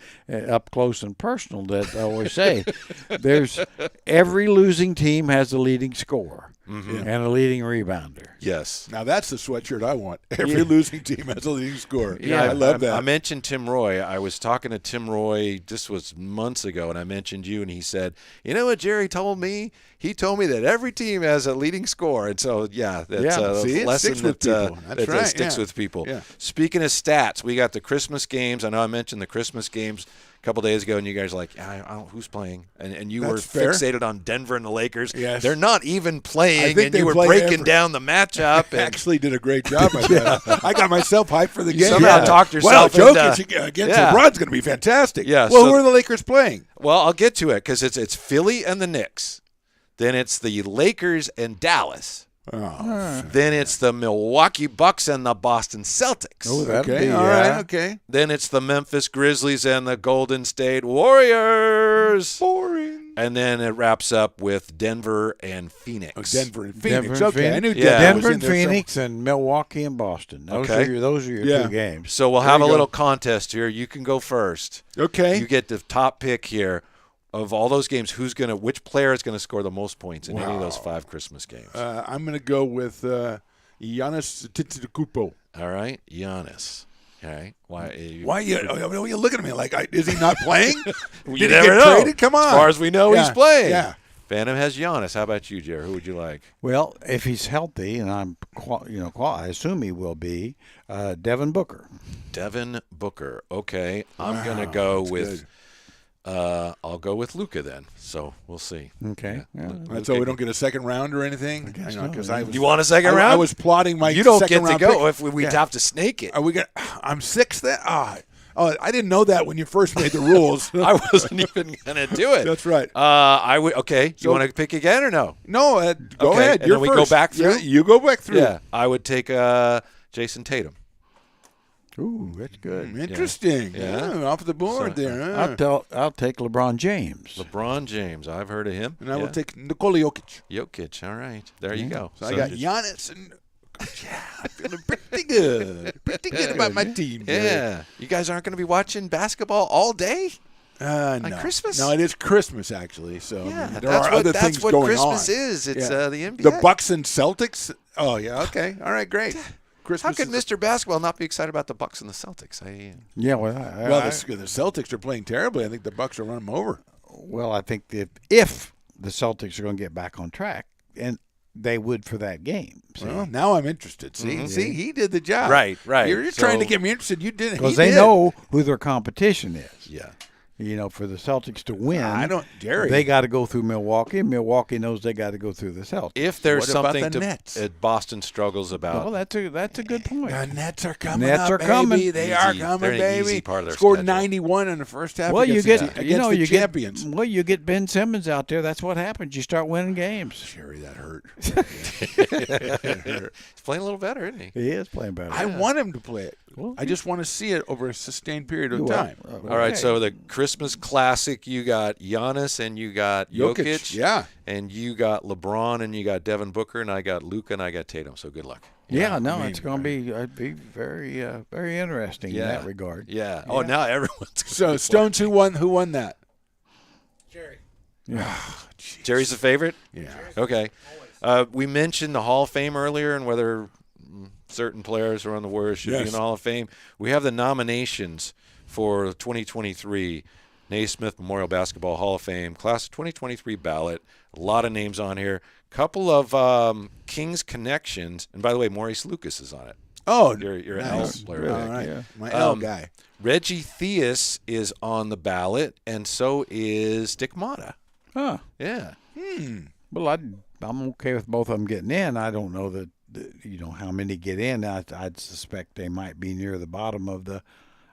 up close and personal. That I always say, there's every losing team has a leading scorer and a leading rebounder. Yes. Now that's the sweatshirt I want. Every losing team has a leading scorer. Yeah, I love that. I mentioned Tim Roy. I was talking to Tim Roy, this was months ago, and I mentioned you, and he said, you know what Jerry told me? He told me that every team has a leading score. And so, yeah, that's Yeah. a See, it lesson sticks with that, people. That's that right, sticks yeah. with people. Yeah. Speaking of stats, we got the Christmas games. I know I mentioned the Christmas games a couple days ago, and you guys were like, I don't, who's playing? And you That's were fair. fixated on Denver and the Lakers. Yes. They're not even I playing, think and they you were play breaking every- down the matchup. And Actually did a great job. I got myself hyped for the You game. somehow talked yourself Well, into- Jokic against Yeah. LeBron's going to be fantastic. Yeah, Well, so- who are the Lakers playing? Well, I'll get to it because it's Philly and the Knicks. Then it's the Lakers and Dallas. Oh, Then it's the Milwaukee Bucks and the Boston Celtics. Oh, that'd okay. be, All right. Okay. Then it's the Memphis Grizzlies and the Golden State Warriors. Boring. And then it wraps up with Denver and Phoenix. Oh, Denver and Denver Phoenix. and Okay, I knew Phoenix. Yeah. Denver, Denver was and in there somewhere. Phoenix and Milwaukee and Boston. Those Okay. are your Yeah. two games. So we'll There have a you go. little contest here. You can go first. Okay. You get the top pick here. Of all those games, which player is going to score the most points in any of those 5 Christmas games? I'm going to go with Giannis Antetokounmpo. All right, Giannis. All right, why? Why you looking at me like, is he not playing? You Did he never get know. traded? Come on. As far as we know, he's Yeah, playing. Yeah. Phantom has Giannis. How about you, Jerry? Who would you like? Well, if he's healthy, and I assume he will be, Devin Booker. Devin Booker. Okay, I'm going to go with. I'll go with Luka then. So we'll see. Okay. Yeah. So we don't get a second round or anything? I know, 'cause I was, You want a second round? I was plotting my You don't second get to round go pick. if we'd Yeah. have to snake it. Are we going I'm 6th then? Oh, I didn't know that when you first made the rules. I wasn't even going to do it. That's right. I would. Okay. So- You want to pick again or no? No, go Okay, ahead. and You're then we go first. back through? Yeah, you go back through. Yeah. I would take Jason Tatum. Ooh, that's good. Interesting. Yeah. Off the board So, there. Huh? I'll take LeBron James. LeBron James. I've heard of him. And I will Yeah. take Nikola Jokic. Jokic. All right. There you go. So I got Giannis and yeah, I'm feeling pretty good. Pretty good about my team. Yeah. You guys aren't going to be watching basketball all day? No. Christmas? No, it is Christmas actually. So Yeah. there are other things what going Christmas on. is. It's Yeah. the NBA. The Bucks and Celtics. Oh yeah. Okay. All right. Great. Christmas. How could is- Mr. Basketball not be excited about the Bucks and the Celtics? Yeah, well, Well, the Celtics are playing terribly. I think the Bucks will run them over. I think that if the Celtics are going to get back on track, and they would for that game. Well, now I'm interested. See, he did the job. Right, right. You're trying to So- get me interested. You didn't. Because He they did. know who their competition is. Yeah. For the Celtics to win, I don't, Jerry. they got to go through Milwaukee. Milwaukee knows they got to go through the Celtics. If there's What about something the Nets? Boston struggles about, Well, that's a good point. The Nets are coming Nets up, are baby. coming. They Easy. are They're coming, an baby. easy part of their Scored schedule. 91 in the first half. Well, you against get the, against the champions. You get Ben Simmons out there. That's what happens. You start winning games. Jerry, that hurt. he's playing a little better, isn't he? He is playing better. I want him to play it. Well, I just want to see it over a sustained period of You time. All right, so the Christmas classic, you got Giannis and you got Jokic. yeah. And you got LeBron and you got Devin Booker and I got Luka and I got Tatum. So good luck. Yeah, no, I mean, it's going to be very very interesting in that regard. Yeah. Oh, now everyone's So Stones, who won that? Jerry's the favorite? Yeah. Okay. We mentioned the Hall of Fame earlier and whether certain players who are on the Warriors should be in the Hall of Fame. We have the nominations for 2023 Naismith Memorial Basketball Hall of Fame Class of 2023 ballot. A lot of names on here. Couple of Kings connections. And by the way, Maurice Lucas is on it. Oh, You're an nice. L player. All right. My L guy. Reggie Theus is on the ballot, and so is Dick Motta. Huh. Yeah. Well, I'm okay with both of them getting in. I don't know that how many get in. I'd suspect they might be near the bottom of the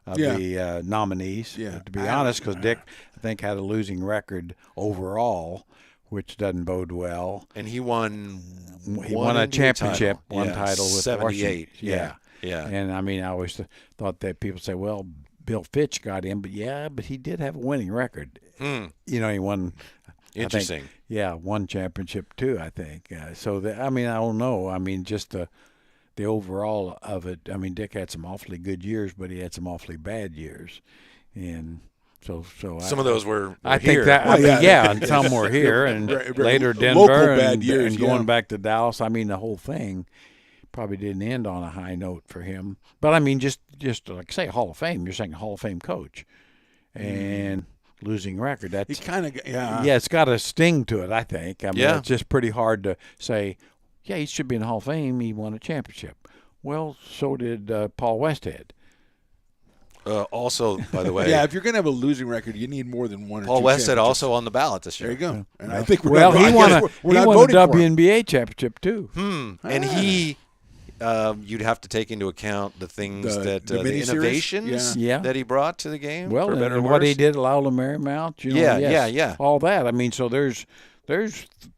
nominees. Yeah. To be honest, because Dick, I think, had a losing record overall, which doesn't bode well. And he won. He won a championship, one title with 78. Washington. Yeah. Yeah. And I mean, I always thought that people say, well, Bill Fitch got in, but he did have a winning record. You know, he won. Interesting. One championship too, I think. I don't know. I mean, just the overall of it. I mean, Dick had some awfully good years, but he had some awfully bad years, and so some of those were I here. think that. I mean, and some were here, and later Denver, bad years, and going back to Dallas. I mean, the whole thing probably didn't end on a high note for him. But I mean, just like say Hall of Fame. You're saying Hall of Fame coach, and losing record. That's He kind of it's got a sting to it. I think. I mean, Yeah. it's just pretty hard to say. Yeah, he should be in the Hall of Fame. He won a championship. Well, so did Paul Westhead. Also, by the way, Yeah, if you're going to have a losing record, you need more than one or Paul two Westhead championships. also on the ballot this year. There you go. And I think He we're won not a voting for him. WNBA championship too. And he, you'd have to take into account the things The that the miniseries? innovations Yeah. that he brought to the game. Well, for better and or what he worse. did at Loyola Marymount, you know, Yeah. all that. I mean, so there's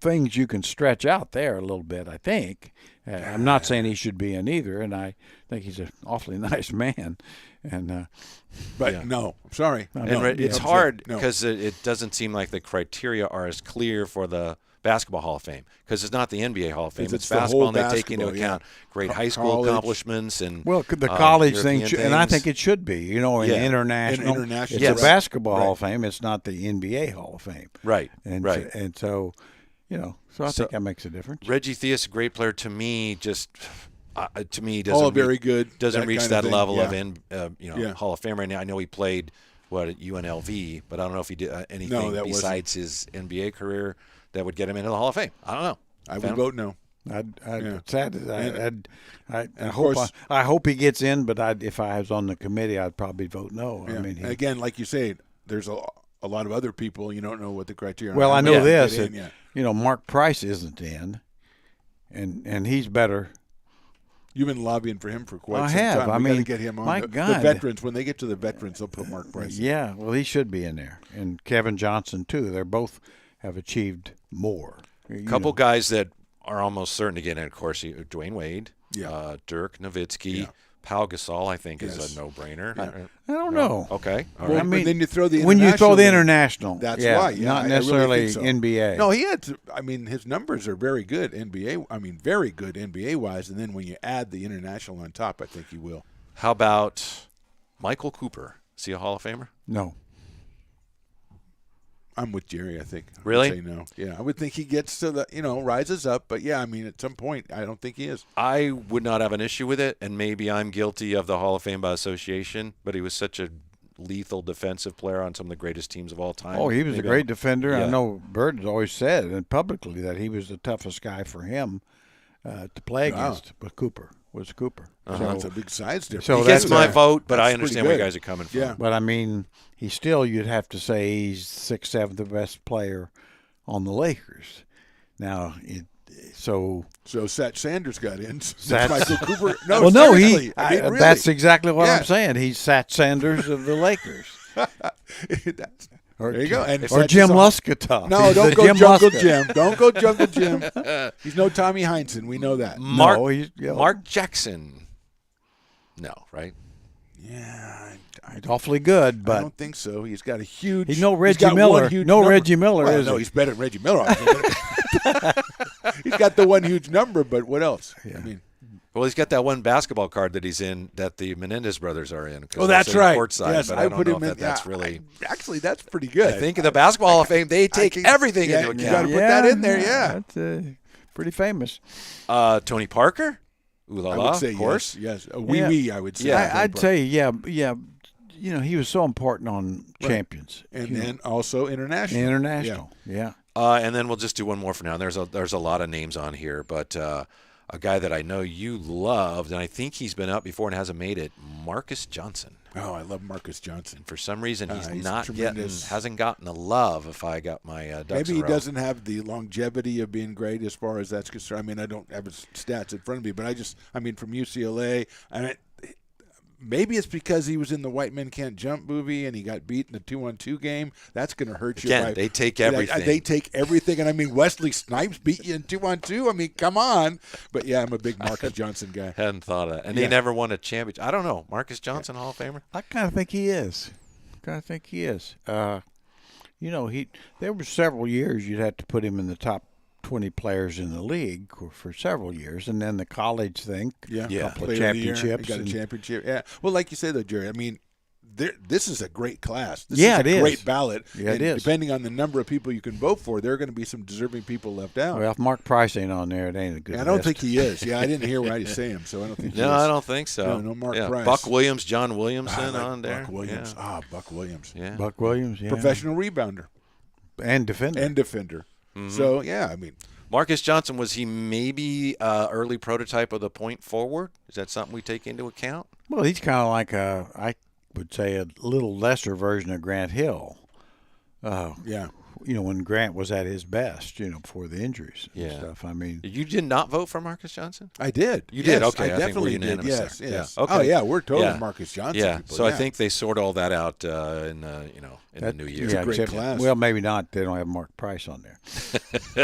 things you can stretch out there a little bit. I think. I'm not saying he should be in either, and I think he's an awfully nice man. And But no, I'm sorry. And No, it's I'm hard sorry. No. because it doesn't seem like the criteria are as clear for the Basketball Hall of Fame because it's not the NBA Hall of Fame. It's It's the basketball, whole and they take into basketball, account great high school College. accomplishments and well, the college thing, European and I things. think it should be. You know, in Yeah. international, In international, it's yes. a basketball Right. Hall of Fame. It's not the NBA Hall of Fame. Right, And right. and so, you know, so I think that makes a difference. Reggie Theus, a great player to me, just to me doesn't All very good. doesn't that reach kind that of thing. level Yeah. of Yeah. Hall of Fame right now. I know he played at UNLV, but I don't know if he did anything that besides his NBA career that would get him into the Hall of Fame. I don't know. I would vote no. I'd sad. I of hope course- I hope he gets in, but if I was on the committee, I'd probably vote no. Yeah. I mean, And again, like you say, there's a lot of other people. You don't know what the criteria are. well, I know How many this. get in that, yet. you know, Mark Price isn't in, and he's better. You've been lobbying for him for quite I some have. time. I We gotta mean, get him on. my The God. veterans, when they get to the veterans, they'll put Mark Price. Yeah, well, he should be in there, and Kevin Johnson too. They're both have achieved more. A couple guys that are almost certain to get in, of course, Dwayne Wade, Yeah. Dirk Nowitzki, Yeah. Pau Gasol, I think, Yes. is a no-brainer. I don't know. Okay. All Well, right. I mean, but then you throw the when you throw the international in, international, That's yeah, why. Yeah, not I really necessarily think so. NBA. No, he had. I mean, his numbers are very good NBA. I mean, very good NBA wise. And then when you add the international on top, I think he will. How about Michael Cooper? Is he a Hall of Famer? No. I'm with Jerry. I think. I would Really? say no. Yeah, I would think he gets to the rises up. But yeah, I mean, at some point, I don't think he is. I would not have an issue with it, and maybe I'm guilty of the Hall of Fame by association, but he was such a lethal defensive player on some of the greatest teams of all time. Oh, he was Maybe a great I'm- defender. yeah. I know Bird has always said and publicly that he was the toughest guy for him to play Wow. against. But Cooper was Cooper. That's a big size difference. so He that's gets my a- vote, but I that's understand pretty where you good. guys are coming from. Yeah. But I mean, he still you'd have to say he's 6th, 7th, the best player on the Lakers. Now, so Sat Sanders got in. Sat- Michael Cooper. No, well, no, seriously. I mean, really. that's exactly what Yeah. I'm saying. He's Sat Sanders of the Lakers. That's- Or, there you go. And or Sat Jim Sanders- Luskatoff. No, He's don't the go Jungle Luska. Jim. Don't go Jungle Jim. He's no Tommy Heinsohn. We know that. Mark, No, he's- yeah. Mark Jackson. No, right? Yeah, I He's awfully good, I but don't think so. He's got a huge. He's no he's Reggie got one Miller. huge No number. Reggie Miller, Well, is no, he? he's better than Reggie Miller. He's got the one huge number, but what else? I mean, Well, he's got that one basketball card that he's in that the Menendez brothers are in. 'cause oh, they're that's sitting right. Courtside, Yes, but I I don't put know him if in. that's yeah, really. actually, that's pretty good. I think in the Basketball Hall of Fame, they take everything yeah, into you account. gotta put that in there, yeah. That's pretty famous. Tony Parker? Ooh la I la, would say of course. yes. Yeah. Wee, I would say. Yeah. I'd say, yeah. You know, he was so important on champions. And You know, then also international. international. Yeah. And then we'll just do one more for now. There's a lot of names on here, but a guy that I know you loved, and I think he's been up before and hasn't made it, Marcus Johnson. Oh, I love Marcus Johnson. For some reason, he's He's not tremendous. hasn't gotten the love. If I got my ducks Maybe in he a row. doesn't have the longevity of being great as far as that's concerned. I mean, I don't have his stats in front of me, but I mean, from UCLA, I mean, maybe it's because he was in the White Men Can't Jump movie and he got beat in the 2-on-2 game. That's going to hurt you. Again, they take everything. They take everything. And I mean, Wesley Snipes beat you in 2-on-2. I mean, come on. But yeah, I'm a big Marcus Johnson guy. Hadn't thought of that. And they never won a championship. I don't know. Marcus Johnson, Hall of Famer? I kind of think he is. You know, there were several years you'd have to put him in the top 20 players in the league for several years, and then the college thing, a couple of championships. He got a championship. Yeah. Well, like you say, though, Jerry, I mean, this is a great class. This Yeah, is it a is. great ballot. Yeah, it and is. Depending on the number of people you can vote for, there are going to be some deserving people left out. Well, if Mark Price ain't on there, it ain't a good I don't list. think he is. Yeah, I didn't hear what you say him, so I don't think he is. No, I don't think so. No Mark yeah. Price. Buck Williams, John Williamson I like on there. Buck Williams. Yeah. Buck Williams. Yeah. Buck Williams, yeah. Professional rebounder And defender. and defender. Mm-hmm. So, yeah, I mean, Marcus Johnson, was he maybe early prototype of the point forward? Is that something we take into account? Well, he's kind of like I would say a little lesser version of Grant Hill. yeah. You know, when Grant was at his best, before the injuries and Yeah. stuff. I mean, You did not vote for Marcus Johnson? I did. You did? Yes, Okay, I I think we're definitely did. unanimous Yes, there. yes. Yeah, okay. Oh, yeah, we're totally Yeah. Marcus Johnson Yeah. people. So yeah. I think they sort all that out in the new year. yeah, great except- class. Well, maybe not. They don't have Mark Price on there.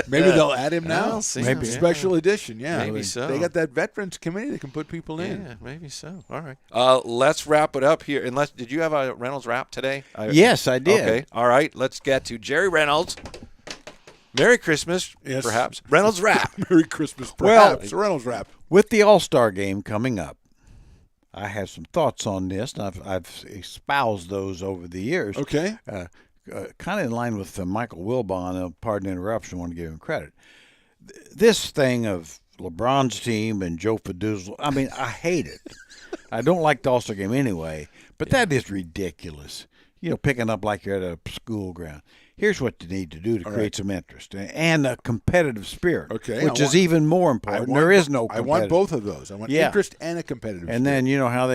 maybe they'll add him now. I'll see. Maybe. Yeah. Special edition, yeah. Maybe They- so. They got that veterans committee that can put people in. Yeah, maybe so. All right. Let's wrap it up here. Unless, did you have a Reynolds rap today? Yes, I did. Okay. All right. Let's get to Jerry Reynolds. Merry Christmas, Yes. perhaps. Reynolds rap. Merry Christmas, Well- perhaps. Reynolds rap. With the All-Star game coming up, I have some thoughts on this, and I've espoused those over the years. Okay. Kind of in line with Michael Wilbon, pardon the interruption, I want to give him credit. This thing of LeBron's team and Joe Fiducial, I mean, I hate it. I don't like the All-Star game anyway, but that is ridiculous. Picking up like you're at a school ground. Here's what you need to do to create some interest and a competitive spirit, Okay, which I is want- even more important. There is no I competitive. want both of those. I want Yeah. interest and a competitive And then you know how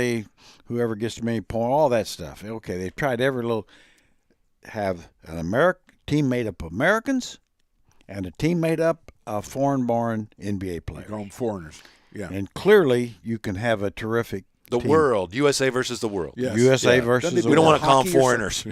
whoever gets to many points, all that stuff. Okay, they've tried every little. Have an team made up of Americans, and a team made up of foreign-born NBA players. home foreigners. Yeah. And clearly, you can have a terrific The team. world. USA versus the world. Yes. USA Yeah. versus Doesn't it the We don't world. want to call them Hockey or foreigners.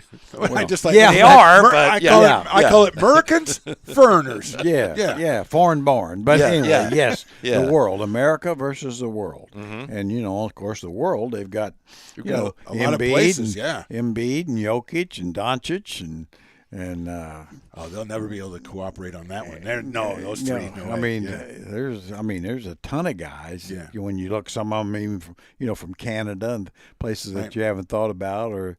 I just like yeah, They are, but I yeah. call Yeah. it. I call it Americans, foreigners. Yeah, foreign-born. But Yeah, anyway, yeah. yes, Yeah. the world, America versus the world. And, of course, the world, they've got, You've got a lot of places, yeah. Embiid and Jokic and Doncic and Oh, they'll never be able to cooperate on that one. No, those three. No I way. mean, Yeah. there's a ton of guys. Yeah. When you look, some of them even from Canada and places that you haven't thought about, or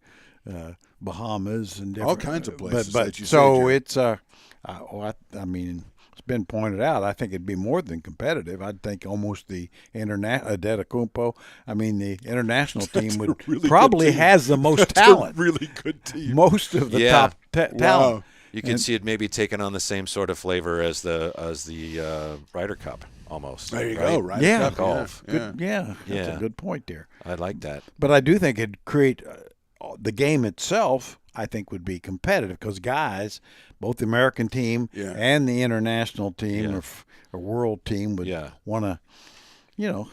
Bahamas and All different, kinds of places But that you say, so Jerry. it's I mean. It's been pointed out. I think it'd be more than competitive. I'd think almost the Adetokounmpo. I mean, the international team would really good probably team. has the most That's talent. a really good team. Most of the Yeah. top talent. You can see it maybe taking on the same sort of flavor as the Ryder Cup almost. There you right? go. Right. Yeah. Golf. Good. Yeah, that's Yeah. a good point there. I like that. But I do think it'd create the game itself. I think would be competitive because guys, both the American team Yeah. and the international team Yeah. or world team would Yeah. want to,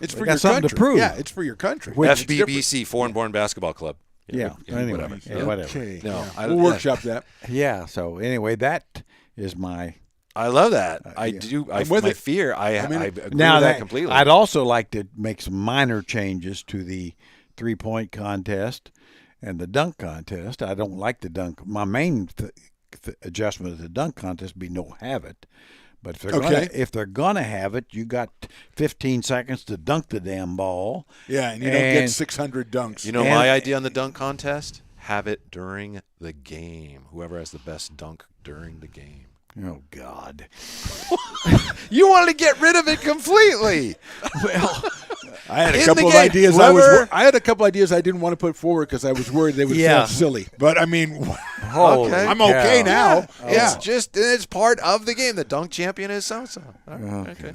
It's they for got your something country. to prove. Yeah, it's for your country. Which- FBBC, Foreign Born Basketball Club. Yeah. Anyway, whatever. yeah, whatever. Okay. No, yeah. I- we'll yeah. workshop that. Yeah. So anyway, that is my. I love that. I yeah. do. I'm with My it. fear. I agree Now with that that completely. I'd also like to make some minor changes to the 3-point contest and the dunk contest. I don't like the dunk. My main adjustment to the dunk contest would be no have it. But if they're gonna have it, you got 15 seconds to dunk the damn ball. Yeah, and you don't get 600 dunks. You know And- my idea on the dunk contest? Have it during the game. Whoever has the best dunk during the game. Oh God! You wanted to get rid of it completely. Well, I had a In couple the of game, ideas. whoever- I had a couple ideas I didn't want to put forward because I was worried they would Yeah. sound silly. But I mean, holy Okay. I'm okay cow. now. Yeah. It's part of the game. The dunk champion is so-so. Okay.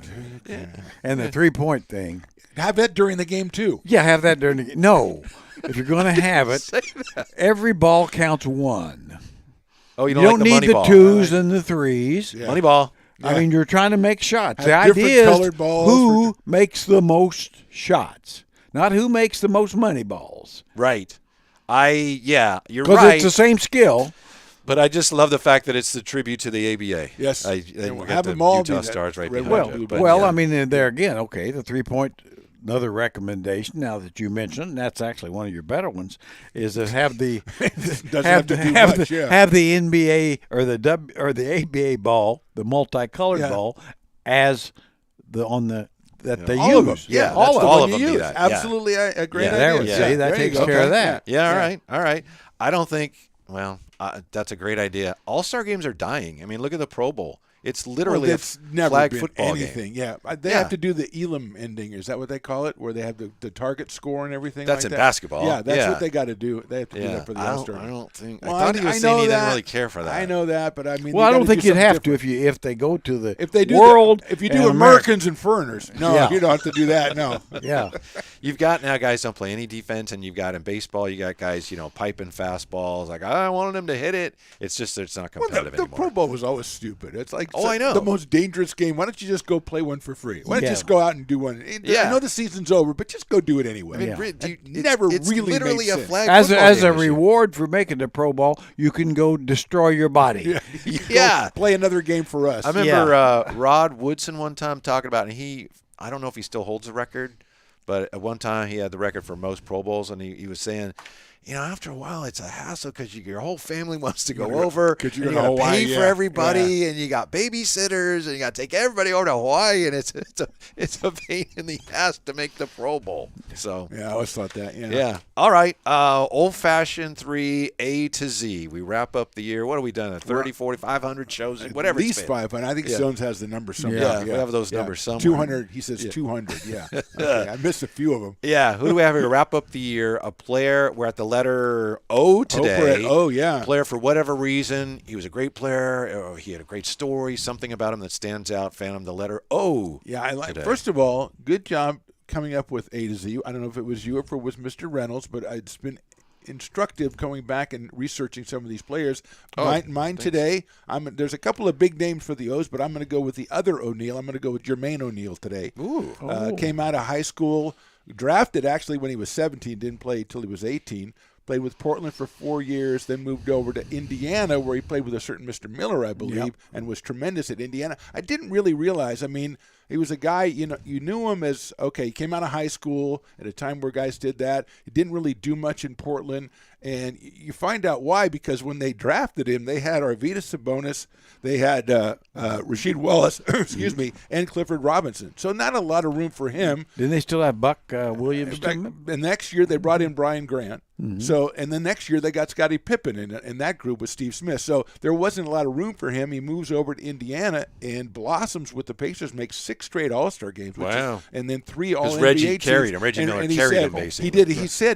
Yeah. And the 3-point thing. Have that during the game too. Yeah, have that during the game. No, if you're gonna have it, every ball counts one. Oh, you You don't, don't like the need money the ball. twos and the threes. Yeah. Money ball. I mean, you're trying to make shots. Have The different idea is colored balls who makes the most shots. not who makes the most money balls. Right. You're Because right. it's the same skill. But I just love the fact that it's the tribute to the ABA. Yes. I And we have got the them all be Utah that Stars right red, behind white, it. blue, But, Well, yeah. I mean, there again, okay, the 3-point, another recommendation now that you mentioned, and that's actually one of your better ones, is to have the Doesn't have to do much, yeah. have the NBA or the ABA ball, the multicolored Yeah. ball, as that they all use. of them. Yeah, all that's of the all one of you them do use. that, yeah. Absolutely a great Yeah, idea. there we see. That There you takes go. care of Okay. that. Yeah, all right. I don't think, well, that's a great idea. All-Star games are dying. I mean, look at the Pro Bowl. It's literally it's a never flag been football anything. game. Yeah, they Yeah. have to do the Elam ending. Is that what they call it? Where they have the target score and everything. That's like in that? basketball. Yeah, that's Yeah. what they got to do. They have to do Yeah, that for the I All-Star. don't think. Well, I thought he was I saying know he didn't that. really care for that. I know that, but I mean, Well, I they don't gotta think do you'd something have different. to if they go to the If they do world. if you and do America. Americans and foreigners, no, Yeah. you don't have to do that. No. Yeah. You've got now guys don't play any defense, and you've got in baseball, you got guys, piping fastballs. Like, I wanted them to hit it. It's just it's not Well, competitive the anymore. Pro Bowl was always stupid. It's like Oh, I know. the most dangerous game. Why don't you just go play one for free? Why don't you Yeah. just go out and do one? Yeah. I know the season's over, but just go do it anyway. I mean, Yeah. never it's really literally made a sense. flag As football a game this year. reward for making the Pro Bowl, you can go destroy your body. Yeah. Play another game for us. I remember Rod Woodson one time talking about, and I don't know if he still holds the record, but at one time he had the record for most Pro Bowls, and he was saying, after a while it's a hassle because your whole family wants to go over, 'cause and you're you going to got to Hawaii, pay for yeah, everybody, and you got babysitters, and you got to take everybody over to Hawaii, and it's a pain in the ass to make the Pro Bowl. So Yeah, I always thought that. Yeah. yeah. All right. Old-fashioned 3 A to Z. We wrap up the year. What have we done? 30, 40, 500 shows, whatever. At least it's been. 500. I think Yeah. Stones has the number somewhere. Yeah, we have those numbers somewhere. 200. He says 200. Yeah. Okay, I missed a few of them. Yeah, who do we have here to wrap up the year? A player, we're at the letter O today. Oh, yeah. Player, for whatever reason, he was a great player, or he had a great story, something about him that stands out. Found him the letter O. Yeah, I like. today. First of all, good job coming up with A to Z. I don't know if it was you or if it was Mr. Reynolds, but it's been instructive going back and researching some of these players. Mine today, there's a couple of big names for the O's, but I'm going to go with the other O'Neal. I'm going to go with Jermaine O'Neal today. Ooh. Came out of high school, drafted actually when he was 17, didn't play till he was 18. Played with Portland for 4 years, then moved over to Indiana, where he played with a certain Mr. Miller, I believe, and was tremendous at Indiana. I didn't really realize. I mean, he was a guy, you knew him as, okay, he came out of high school at a time where guys did that. He didn't really do much in Portland. And you find out why, because when they drafted him, they had Arvydas Sabonis, they had Rasheed Wallace, excuse me, and Clifford Robinson. So not a lot of room for him. Didn't they still have Buck Williams? The next year they brought in Brian Grant. So, and the next year they got Scottie Pippen in that group with Steve Smith. So there wasn't a lot of room for him. He moves over to Indiana and blossoms with the Pacers, makes 6 straight All-Star games. Wow. And then 3 All-NBA Reggie teams. carried him. Reggie Miller and he carried said, him, basically. He did.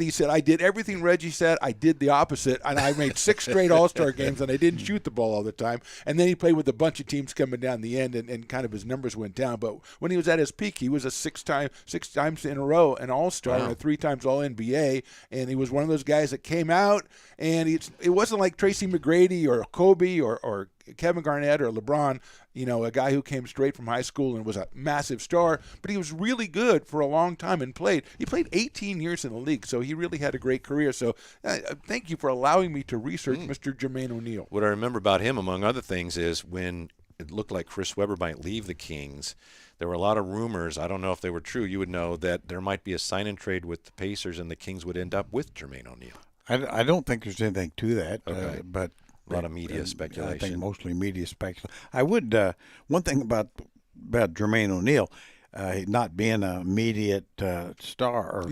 He said, I did everything Reggie said. I did the opposite, and I made 6 straight All-Star games, and I didn't shoot the ball all the time. And then he played with a bunch of teams coming down the end, and kind of his numbers went down. But when he was at his peak, he was a 6 times in a row an All-Star and a 3 times All-NBA, and he was one of those guys that came out, and it wasn't like Tracy McGrady or Kobe or Kevin Garnett or LeBron, a guy who came straight from high school and was a massive star, but he was really good for a long time and he played 18 years in the league, so he really had a great career. So thank you for allowing me to research Mr. Jermaine O'Neal. What I remember about him, among other things, is when it looked like Chris Webber might leave the Kings, there were a lot of rumors, I don't know if they were true, you would know, that there might be a sign and trade with the Pacers and the Kings would end up with Jermaine O'Neal. I don't think there's anything to that, Okay. but A lot of media I speculation. think mostly media speculation. I would one thing about Jermaine O'Neal, not being an immediate star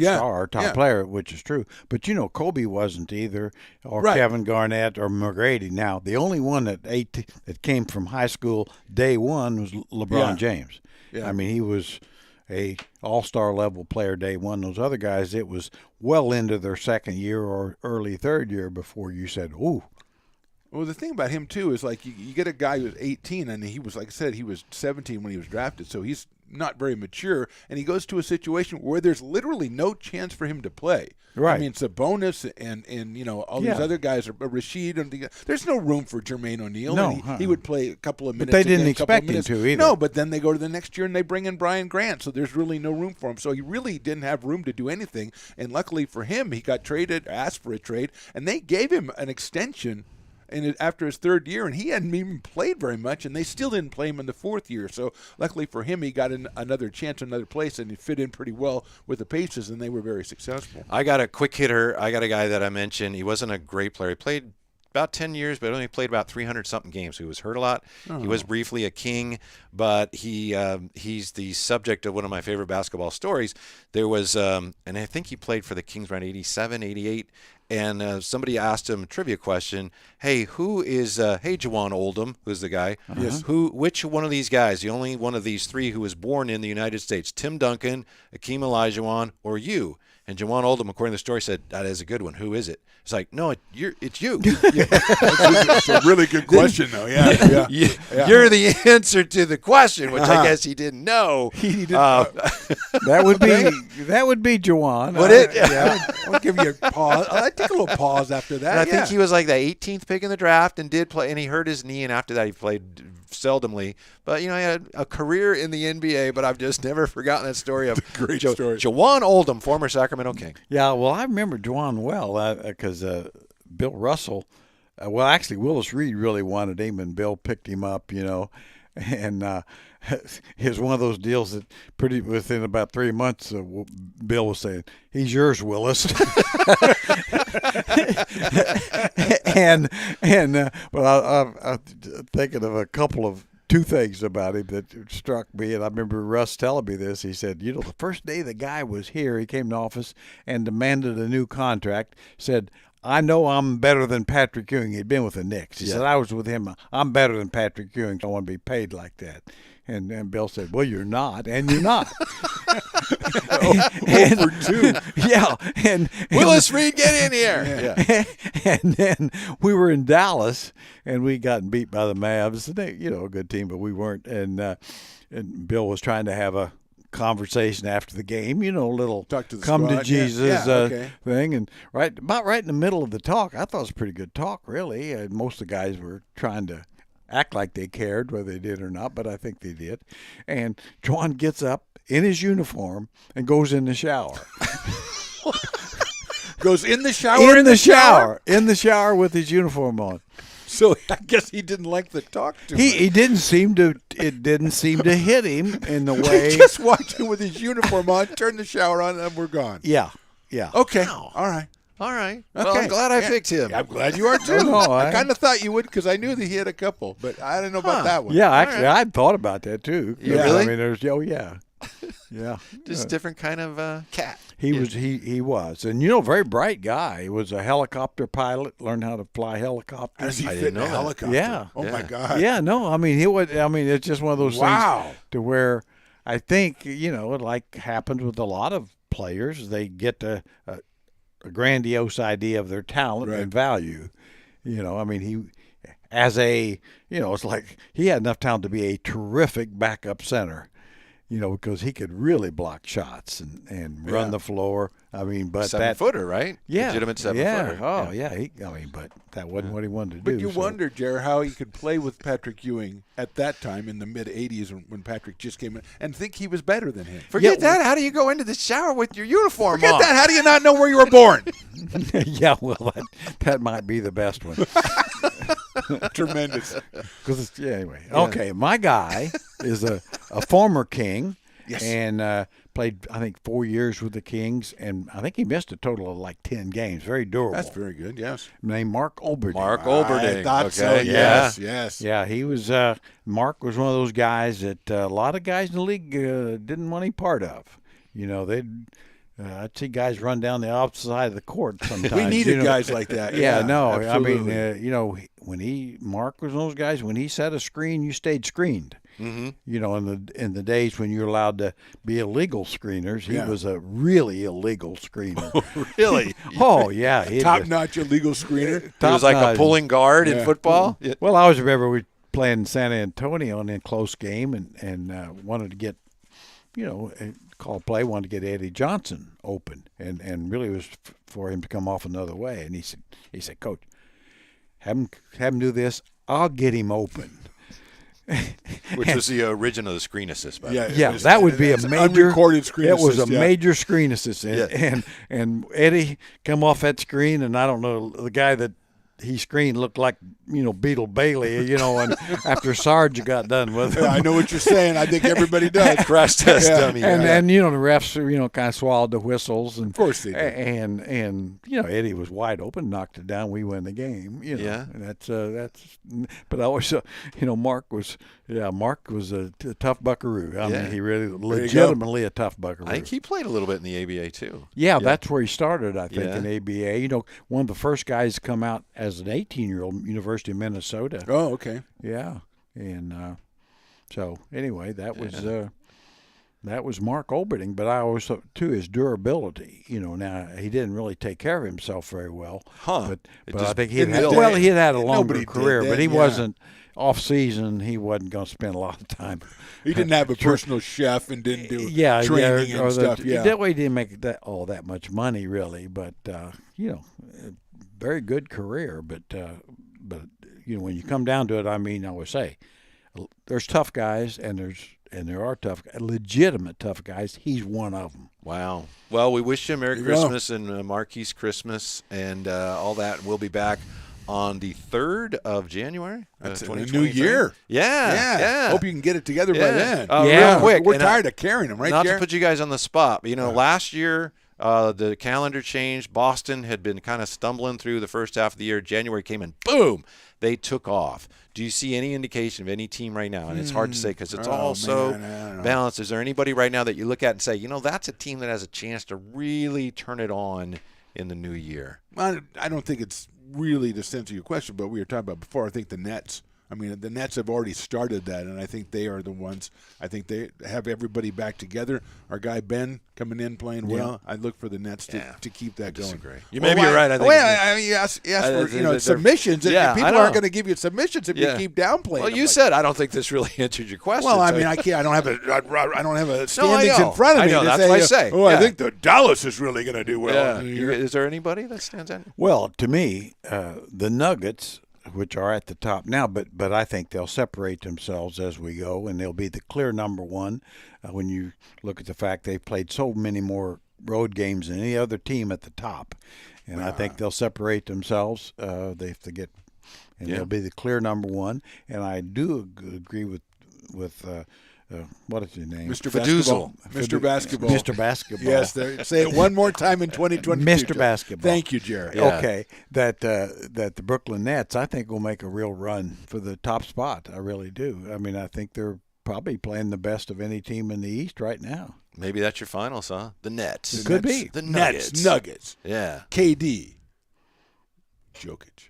top player, which is true. But Kobe wasn't either, or Right. Kevin Garnett or McGrady. Now the only one that came from high school day one was LeBron James. Yeah. I mean, he was a all-star level player day one. Those other guys, it was well into their second year or early third year before you said, "Ooh." Well, the thing about him too is like you get a guy who's 18, and he was, like I said, he was 17 when he was drafted, so he's not very mature, and he goes to a situation where there's literally no chance for him to play. Right. I mean, Sabonis and you know all these Yeah. other guys are Rashid, and there's no room for Jermaine O'Neal. No, and he would play a couple of minutes. they a didn't game, a couple of expect him minutes. to either. No, but then they go to the next year and they bring in Brian Grant, so there's really no room for him. So he really didn't have room to do anything. And luckily for him, he got traded, asked for a trade, and they gave him an extension. And after his third year, and he hadn't even played very much, and they still didn't play him in the fourth year. So luckily for him, he got another chance, another place, and he fit in pretty well with the Pacers, and they were very successful. I got a quick hitter. I got a guy that I mentioned. He wasn't a great player. He played about 10 years, but only played about 300-something games. So he was hurt a lot. He was briefly a King, but he's the subject of one of my favorite basketball stories. There was, and I think he played for the Kings around 87, 88, and somebody asked him a trivia question. Hey, who is, hey, Jawan Oldham, who's the guy. Yes. Which one of these guys, the only one of these three who was born in the United States, Tim Duncan, Akeem Olajuwon, or you? And Jawan Oldham, according to the story, said, that is a good one. Who is it? It's like, no, it's you. It's a really good question, though. Yeah. You're the answer to the question, which I guess he didn't know. That would be Jawan. Would it? I'll give you a pause. I take a little pause after that. And I think he was like the 18th pick in the draft and did play, and he hurt his knee, and after that he played seldomly. But, you know, he had a career in the NBA, but I've just never forgotten that story of Great story. Jawan Oldham, former Sacramento King. Yeah, well, I remember Jawan well because Bill Russell, well, actually Willis Reed really wanted him, and Bill picked him up, you know, and it was one of those deals that pretty within about 3 months, Bill was saying, "He's yours, Willis." But I'm thinking of two things about him that struck me, and I remember Russ telling me this. He said, you know, the first day the guy was here, he came to office and demanded a new contract, said, I know I'm better than Patrick Ewing. He'd been with the Knicks. He said, I was with him. I'm better than Patrick Ewing. I want to be paid like that. And Bill said, well, you're not, and you're not. Over two. Yeah. And Willis Reed, get in here. Yeah. And then we were in Dallas, and we gotten beat by the Mavs. They, you know, a good team, but we weren't. And Bill was trying to have a conversation after the game, you know, a little Talk to the come squad. to Jesus okay. thing. And right in the middle of the talk, I thought it was a pretty good talk, really. Most of the guys were trying to act like they cared, whether they did or not, but I think they did. And Juan gets up in his uniform and goes in the shower. Goes in the shower? In the shower. In the shower with his uniform on. So I guess he didn't like the talk too much. It didn't seem to hit him in the way. He just walked in with his uniform on, turned the shower on, and we're gone. Yeah. Okay. All right. All right. Okay. Well, I'm glad I picked him. I'm glad you are too. I kind of thought you would because I knew that he had a couple, but I didn't know about that one. Yeah, actually, I'd thought about that too. Yeah, really? I mean, there's yeah. Just different kind of cat. He was, and you know, very bright guy. He was a helicopter pilot, learned how to fly helicopters. Does he I fit didn't in a know that. helicopter? Yeah. Oh my Yeah. God. Yeah, no, I mean, it's just one of those things to where I think, you know, it like happens with a lot of players. They get a grandiose idea of their talent and value. You know, I mean, it's like he had enough talent to be a terrific backup center, you know, because he could really block shots and run the floor. I mean, but 7-footer, right? Yeah. Legitimate 7-footer. Yeah. Oh, yeah. But that wasn't what he wanted to do. But you so. wonder, Jer, how he could play with Patrick Ewing at that time in the mid-'80s when Patrick just came in and think he was better than him. Forget that. How do you go into the shower with your uniform Forget on? that. How do you not know where you were born? Yeah, well, that might be the best one. Tremendous. Anyway. Okay, my guy is a former King. Yes. And played, I think, 4 years with the Kings, and I think he missed a total of like 10 games. Very durable. That's very good, yes. Named Mark Olberding. Mark Olberding. I thought okay. so, yes. Yeah, he was. Mark was one of those guys that a lot of guys in the league didn't want any part of. You know, I'd see guys run down the opposite side of the court sometimes. We needed you know. guys like that. Yeah, no, absolutely. I mean, you know, Mark was one of those guys. When he set a screen, you stayed screened. You know, in the days when you're allowed to be illegal screeners, he Yeah. was a really illegal screener. Really? Oh yeah, he Top was notch illegal screener. He was like a top-notch. pulling guard in Yeah. football. Yeah. Well, I always remember we playing San Antonio in a close game and wanted to get, you know, call a play, wanted to get Eddie Johnson open, and really was for him to come off another way. And he said, Coach, have him do this. I'll get him open. Which was the origin of the screen assist. By the way. Yeah, that would be a it's an major unrecorded screen It was assist, a yeah. major screen assist, Yeah. and Eddie come off that screen, and I don't know, the guy that he screened looked like, you know, Beetle Bailey, you know, and after Sarge got done with him. Yeah, I know what you're saying. I think everybody does. Crash test Yeah. dummy. And you know, the refs, you know, kind of swallowed the whistles, and Of course they did. And you know, Eddie was wide open, knocked it down, we win the game. You know, Yeah. and that's. But I always, you know, Mark was a tough buckaroo. I Yeah. mean, he really you go. legitimately a tough buckaroo. I think he played a little bit in the ABA too. Yeah, that's where he started, I think, Yeah. in ABA. You know, one of the first guys to come out as an 18-year-old, University of Minnesota. Oh, okay. Yeah, and so anyway, that was Mark Olberding. But I always thought too his durability. You know, now he didn't really take care of himself very well. Huh. But It I just think he didn't had build. well, he had a longer Nobody did career, that, but he yeah. wasn't off season. He wasn't going to spend a lot of time. He didn't have a personal chef and didn't do Yeah, training or and stuff. Yeah. That way he didn't make that much money really, but you know, very good career. But you know, when you come down to it, I mean, I would say there's tough guys, and there are legitimate tough guys. He's one of them. Wow. Well, we wish you a Merry There you go. Christmas and Marquise Christmas and all that. We'll be back on the 3rd of January. That's in the 2023. new year. Yeah. Hope you can get it together by then. Yeah. Real quick. We're and, tired of carrying them, right, Not Jared? to put you guys on the spot, but, you know, last year the calendar changed. Boston had been kind of stumbling through the first half of the year. January came and boom, they took off. Do you see any indication of any team right now? And it's hard to say because it's all so man, I don't know. balanced. Is there anybody right now that you look at and say, you know, that's a team that has a chance to really turn it on in the new year? I don't think it's really the sense of your question, but we were talking about before. I think the Nets. I mean, the Nets have already started that, and I think they are the ones. I think they have everybody back together. Our guy Ben coming in playing well. I look for the Nets to keep that going. disagree. Maybe you're right. I think Well, you ask for they're- submissions, and Yeah, people I know. aren't going to give you submissions if Yeah. you keep downplaying. Well, them. you But- said I don't think this really answered your question. Well, I so- mean, I can't. I don't have a No, I standings know. in front of I me. know, to that's say, what I say. Oh, I Yeah. think the Dallas is really going to do well. yeah. in the year. Is there anybody that stands out? Well, to me, the Nuggets, which are at the top now, but I think they'll separate themselves as we go, and they'll be the clear number one. When you look at the fact they've played so many more road games than any other team at the top, and I think they'll separate themselves. They have to get, and they'll be the clear number one. And I do agree with what is his name? Mr. Fiducial. Basketball. Mr. Basketball. Mr. Basketball. Yes, say it one more time in 2022. Mr. Joe. Basketball. Thank you, Jerry. Yeah. Okay, that the Brooklyn Nets, I think, will make a real run for the top spot. I really do. I mean, I think they're probably playing the best of any team in the East right now. Maybe that's your finals, huh? The Nets. It could be. The Nuggets. Nets, Nuggets, Yeah. KD, Jokic.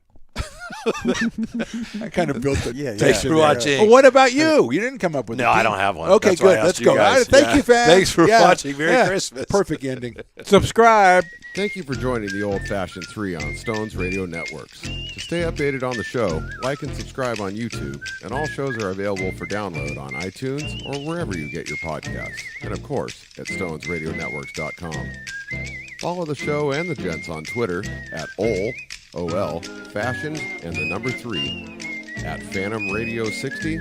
I kind of built the Thanks Thanks for watching. Well, what about you? You didn't come up with No, a team. I don't have one. Okay, That's why I good. asked Let's you go. guys. All right, thank Yeah. you, fans. Thanks for watching. Merry Christmas. Perfect ending. Subscribe. Thank you for joining the Old Fashioned 3 on Stones Radio Networks. To stay updated on the show, like and subscribe on YouTube, and all shows are available for download on iTunes or wherever you get your podcasts, and of course at stonesradionetworks.com. Follow the show and the gents on Twitter at OL, Fashion, and the number 3, at Phantom Radio 60,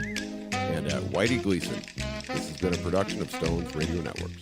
and at Whitey Gleason. This has been a production of Stones Radio Networks.